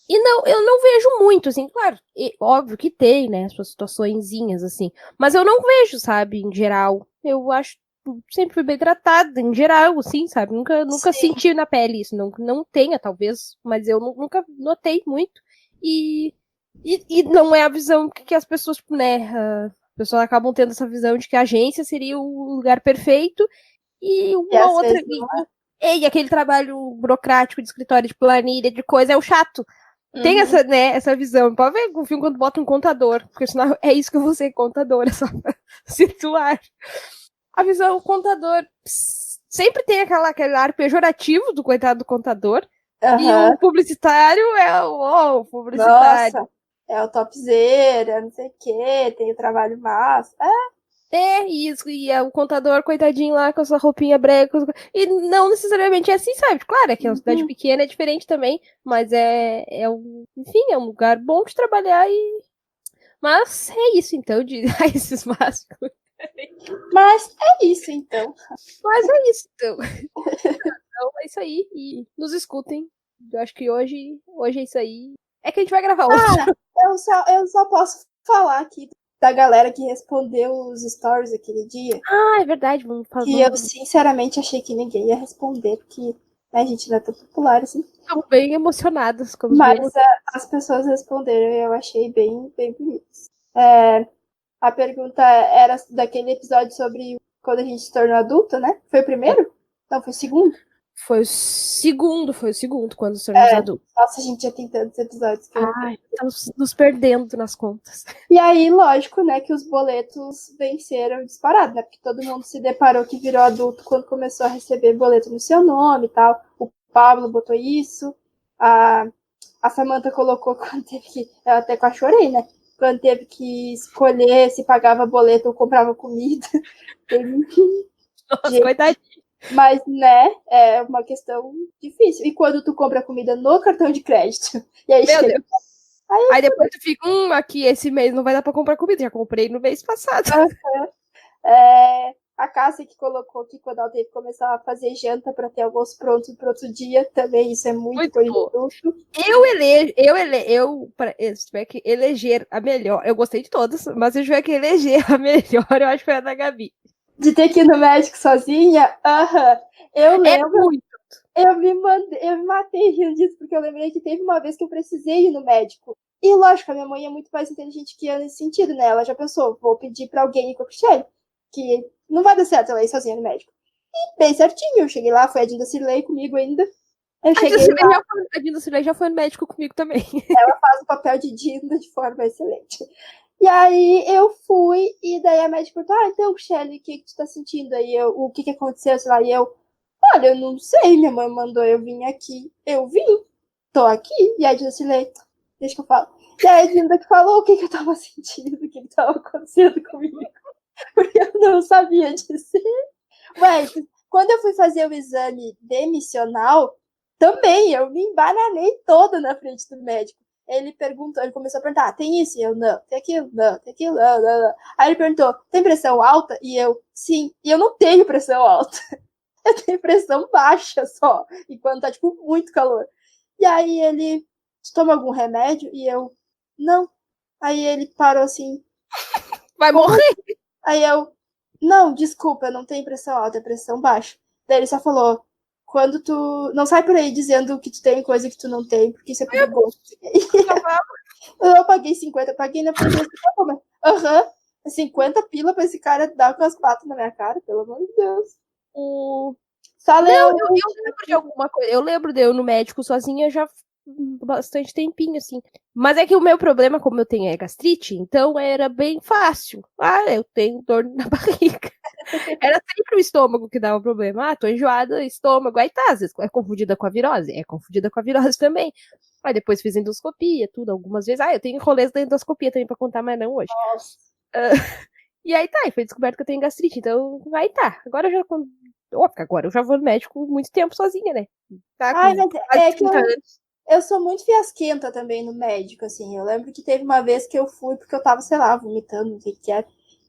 E não, eu não vejo muito, assim, claro, óbvio que tem, né, suas situaçõezinhas, assim, mas eu não vejo, sabe, em geral. Eu acho sempre fui bem tratada, em geral, assim, sabe, nunca senti na pele isso, não tenha, talvez, mas eu nunca notei muito. E não é a visão que as pessoas, né, as pessoas acabam tendo essa visão de que a agência seria o lugar perfeito e uma outra... E aquele trabalho burocrático de escritório, de planilha, de coisa, é o chato. Tem essa visão. Pode ver o filme quando bota um contador, porque senão é isso que eu vou ser, contadora, só pra situar. A visão, o contador sempre tem aquele ar pejorativo do coitado do contador, e o publicitário é o publicitário. Nossa, é o topzera, não sei o quê, tem o trabalho massa. Isso, e é o contador, coitadinho lá, com a sua roupinha brega. E não necessariamente é assim, sabe? Claro, é que é uma cidade pequena, é diferente também, mas enfim, é um lugar bom de trabalhar e. Mas é isso, então, de esses básicos. Mas é isso, então. Mas é isso, então. Então é isso aí. E nos escutem. Eu acho que hoje é isso aí. É que a gente vai gravar outro. Eu só posso falar aqui da galera que respondeu os stories aquele dia. Ah, é verdade. Vamos fazer. Que eu sinceramente achei que ninguém ia responder, porque a gente não é tão popular assim. Estamos bem emocionadas. Mas as pessoas responderam e eu achei bem, bem bonito. A pergunta era daquele episódio sobre quando a gente se tornou adulta, né? Foi o primeiro? Não, foi o segundo? Foi o segundo, quando se tornamos adultos. Nossa, a gente já tem tantos episódios que estamos nos perdendo nas contas. E aí, lógico, né, que os boletos venceram disparado, né? Porque todo mundo se deparou que virou adulto quando começou a receber boleto no seu nome e tal. O Pablo botou isso. A Samantha colocou quando teve que. Eu até quase chorei, né? Quando teve que escolher se pagava boleto ou comprava comida. Nossa, coitadinho. Mas, né, é uma questão difícil. E quando tu compra comida no cartão de crédito? E aí Meu Deus. Aí depois tu fica, aqui esse mês não vai dar pra comprar comida. Já comprei no mês passado. A Cássia que colocou que quando ela teve que começar a fazer janta para ter almoço pronto para outro dia, também isso é muito coisa de adulto. Se tiver que eleger a melhor, eu gostei de todas, mas se eu tiver que eleger a melhor, eu acho que foi a da Gabi. De ter que ir no médico sozinha? Eu lembro. Eu me matei rindo disso, porque eu lembrei que teve uma vez que eu precisei ir no médico. E lógico, a minha mãe é muito mais inteligente que eu nesse sentido, né? Ela já pensou, vou pedir pra alguém ir com a Cristiane, que não vai dar certo ela ir sozinha no médico. E bem certinho, eu cheguei lá, foi a Dinda Cirlei comigo ainda. A Dinda Cirlei já foi no médico comigo também. Ela faz o papel de Dinda de forma excelente. E aí eu fui, e daí a médica perguntou, então, Shelly, o que tu tá sentindo aí? O que aconteceu? Sei lá, e eu, olha, eu não sei, minha mãe mandou eu vir aqui. Eu vim, tô aqui. E aí eu Cirlei, deixa que eu falo. E aí a Dinda que falou o que eu tava sentindo, o que tava acontecendo comigo. Porque eu não sabia dizer. Mas, quando eu fui fazer o exame demissional, também eu me embananei toda na frente do médico. Ele começou a perguntar, tem isso? E eu, não. Tem aquilo? Não. Tem aquilo? Não. Aí ele perguntou, tem pressão alta? E eu, sim. E eu não tenho pressão alta. Eu tenho pressão baixa só. E quando tá, tipo, muito calor. E aí ele, tu toma algum remédio? E eu, não. Aí ele parou assim. Vai morrer? Aí eu, não, desculpa, não tem pressão alta, é pressão baixa. Daí ele só falou, quando tu... Não sai por aí dizendo que tu tem coisa que tu não tem, porque isso é perigoso. Eu paguei 50, paguei na polícia. Aham, 50 pila pra esse cara dar com as patas na minha cara, pelo amor de Deus. Só leu. Eu lembro de alguma coisa. Eu lembro de eu no médico sozinha já bastante tempinho, assim. Mas é que o meu problema, como eu tenho gastrite, então era bem fácil. Eu tenho dor na barriga. Era sempre o estômago que dava problema. Tô enjoada, estômago. Aí tá, às vezes é confundida com a virose. É confundida com a virose também. Aí depois fiz endoscopia, tudo, algumas vezes. Eu tenho rolês da endoscopia também pra contar, mas não hoje. Nossa. E aí tá, e foi descoberto que eu tenho gastrite. Então, aí tá. Agora eu já vou no médico muito tempo sozinha, né? Tá, mas é que eu sou muito fiasquenta também no médico, assim. Eu lembro que teve uma vez que eu fui porque eu tava, sei lá, vomitando, não sei o que era.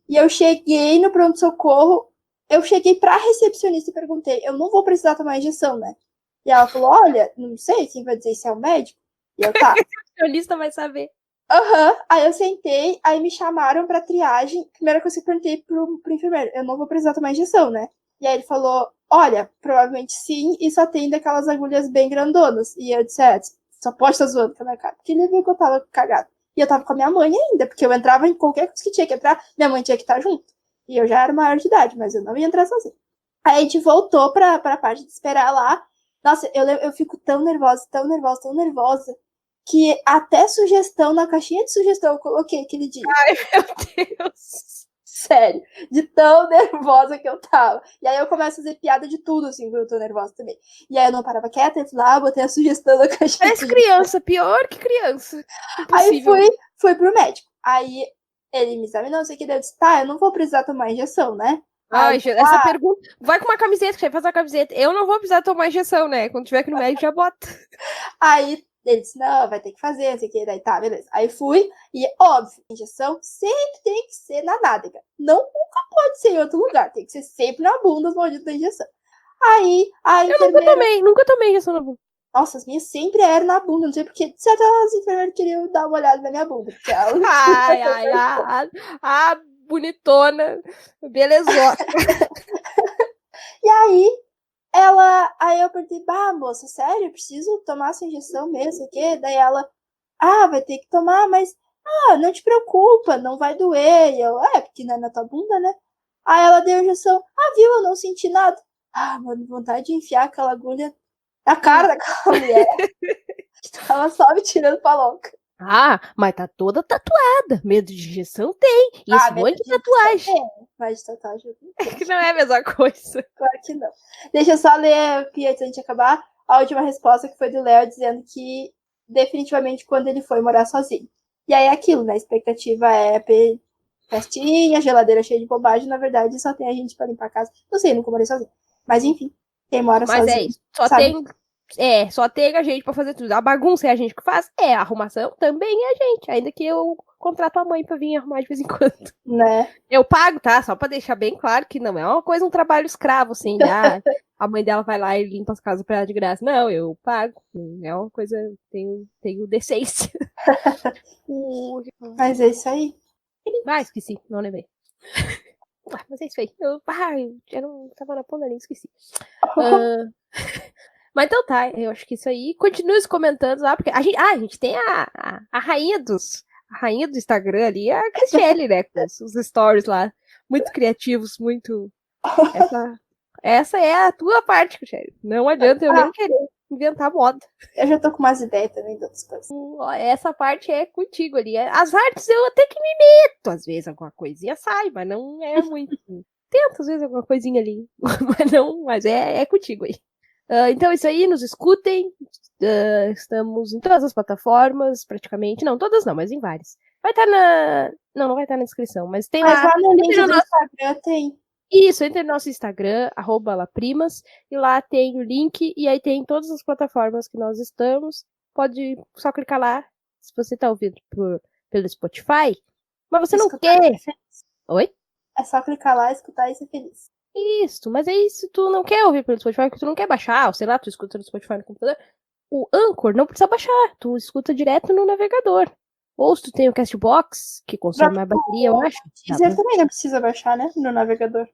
E eu cheguei no pronto-socorro, eu cheguei pra recepcionista e perguntei, eu não vou precisar tomar injeção, né? E ela falou, olha, não sei quem vai dizer se é o médico. E eu, tá. A recepcionista vai saber. Aí eu sentei, aí me chamaram pra triagem. Primeira coisa que eu perguntei pro enfermeiro, eu não vou precisar tomar injeção, né? E aí ele falou, olha, provavelmente sim, e só tem daquelas agulhas bem grandonas. E eu disse, só pode estar zoando com a minha cara. Porque ele viu que eu tava cagada. E eu tava com a minha mãe ainda, porque eu entrava em qualquer coisa que tinha que entrar, minha mãe tinha que estar junto. E eu já era maior de idade, mas eu não ia entrar sozinha. Aí a gente voltou pra parte de esperar lá. Nossa, eu fico tão nervosa, que até sugestão, na caixinha de sugestão eu coloquei aquele dia. Ai, meu Deus. Sério, de tão nervosa que eu tava. E aí eu começo a fazer piada de tudo, assim, quando eu tô nervosa também. E aí eu não parava quieta, eu fui lá, botei a sugestão na caixinha. Parece criança, pior que criança. Impossível. Aí fui pro médico. Aí Ele me examinou, não sei o que, eu disse, tá, eu não vou precisar tomar injeção, né? Essa pergunta. Vai com uma camiseta, que você faz uma camiseta. Eu não vou precisar tomar injeção, né? Quando tiver aqui no médico, já bota. Aí ele disse, não, vai ter que fazer, não sei o que, daí tá, beleza. Aí fui, e óbvio, injeção sempre tem que ser na nádega. Nunca pode ser em outro lugar, tem que ser sempre na bunda, os malditos da injeção. Aí, a enfermeira... Eu nunca tomei injeção na bunda. Nossa, as minhas sempre eram na bunda, não sei porque certas enfermeiras queriam dar uma olhada na minha bunda. Porque elas... bonitona, belezona. E aí eu perguntei, moça, sério, eu preciso tomar essa injeção mesmo, sei o quê? Daí ela, vai ter que tomar, mas, não te preocupa, não vai doer. E eu, porque não é na tua bunda, né? Aí ela deu a injeção, viu, eu não senti nada. Mano, vontade de enfiar aquela agulha na cara daquela mulher. Que tava só me tirando pra louca. Mas tá toda tatuada. Medo de injeção tem. E esse monte de tatuagem. Mas de tatuagem que não é a mesma coisa. Claro que não. Deixa eu só ler aqui antes de acabar a última resposta, que foi do Léo, dizendo que definitivamente quando ele foi morar sozinho. E aí é aquilo, né? A expectativa é festinha, geladeira cheia de bobagem. Na verdade, só tem a gente pra limpar a casa. Não sei, nunca morei sozinho. Mas enfim, quem mora sozinho. Mas é isso. Só tem a gente pra fazer tudo. A bagunça é a gente que faz. A arrumação também é a gente. Ainda que eu contrato a mãe pra vir arrumar de vez em quando. Né? Eu pago, tá? Só pra deixar bem claro que não é uma coisa, um trabalho escravo, assim. A mãe dela vai lá e limpa as casas pra ela de graça. Não, eu pago. É uma coisa... Tenho decência. Mas é isso aí. Esqueci. Não lembrei. Mas é isso aí. Eu não tava na ponta nem esqueci. Mas então tá, eu acho que isso aí. Continue comentando lá, porque a gente tem a rainha do Instagram ali, a Cristiane, né? Com os stories lá. Muito criativos, muito. Essa é a tua parte, Cristiane. Não adianta eu nem querer inventar moda. Eu já tô com umas ideias também de outras coisas. Essa parte é contigo ali. As artes eu até que me meto, às vezes alguma coisinha sai, mas não é muito. Tento, às vezes, alguma coisinha ali. Mas é contigo aí. Então, isso aí, nos escutem. Estamos em todas as plataformas, praticamente. Não, todas não, mas em várias. Vai estar na... Não vai estar na descrição, mas tem lá. Mas lá no link do Instagram tem. Isso, entre no nosso Instagram, @laprimas, e lá tem o link, e aí tem todas as plataformas que nós estamos. Pode só clicar lá, se você tá ouvindo pelo Spotify, mas você não quer. Oi? É só clicar lá, escutar e ser feliz. Isso, mas aí se tu não quer ouvir pelo Spotify, porque tu não quer baixar, ou sei lá, tu escuta no Spotify no computador, o Anchor não precisa baixar, tu escuta direto no navegador. Ou se tu tem o Castbox, que consome mais bateria, eu acho. Deezer também não precisa baixar, né? No navegador.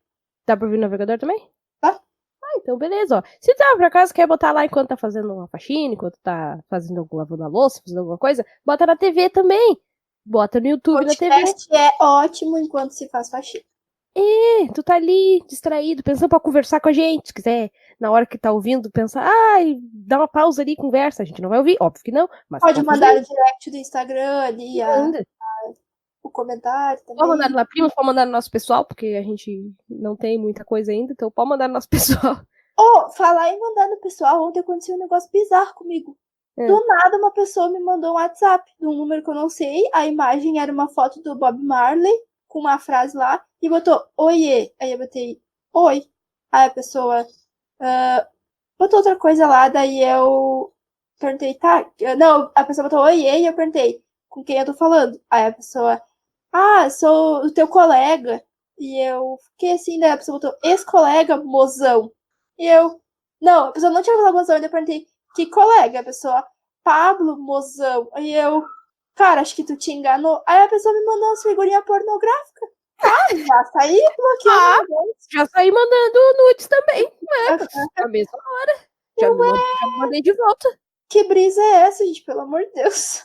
Dá pra ouvir no navegador também? Tá. Então beleza, ó. Se tu, por acaso, quer botar lá enquanto tá fazendo uma faxina, enquanto tá lavando a louça, fazendo alguma coisa, bota na TV também. Bota no YouTube, na TV. O podcast é ótimo enquanto se faz faxina. Tu tá ali, distraído, pensando pra conversar com a gente. Se quiser, na hora que tá ouvindo, pensar, dá uma pausa ali, conversa. A gente não vai ouvir, óbvio que não. Mas pode mandar no direct do Instagram ali, o comentário também. Pode mandar lá, primos, pode mandar no nosso pessoal, porque a gente não tem muita coisa ainda, então pode mandar no nosso pessoal. Falar em mandar no pessoal, ontem aconteceu um negócio bizarro comigo. Do nada, uma pessoa me mandou um WhatsApp de um número que eu não sei. A imagem era uma foto do Bob Marley, com uma frase lá, e botou, oiê. Aí eu botei, oi. Aí a pessoa botou outra coisa lá, daí eu perguntei, tá? Não, a pessoa botou oiê, e eu perguntei, com quem eu tô falando? Aí a pessoa, sou o teu colega. E eu fiquei assim, daí a pessoa botou, ex-colega, mozão. E eu, não, a pessoa não tinha falado mozão, e eu perguntei, que colega? A pessoa, Pablo, mozão. Aí eu, cara, acho que tu te enganou. Aí a pessoa me mandou umas figurinhas pornográficas. Já saí bloqueando. Já saí mandando nudes também. Na mesma hora. Já mandei de volta. Que brisa é essa, gente? Pelo amor de Deus.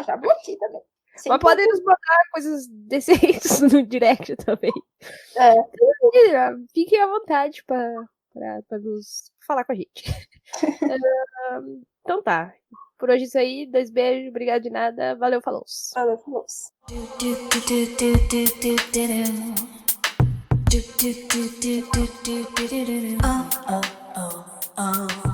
Já bloqueei também. Mas podem nos mandar coisas decentes no direct também. Fiquem à vontade para nos falar com a gente. Então tá. Por hoje é isso aí. 2 beijos, obrigado de nada. Valeu, falou. Valeu, falou. Oh, oh, oh, oh.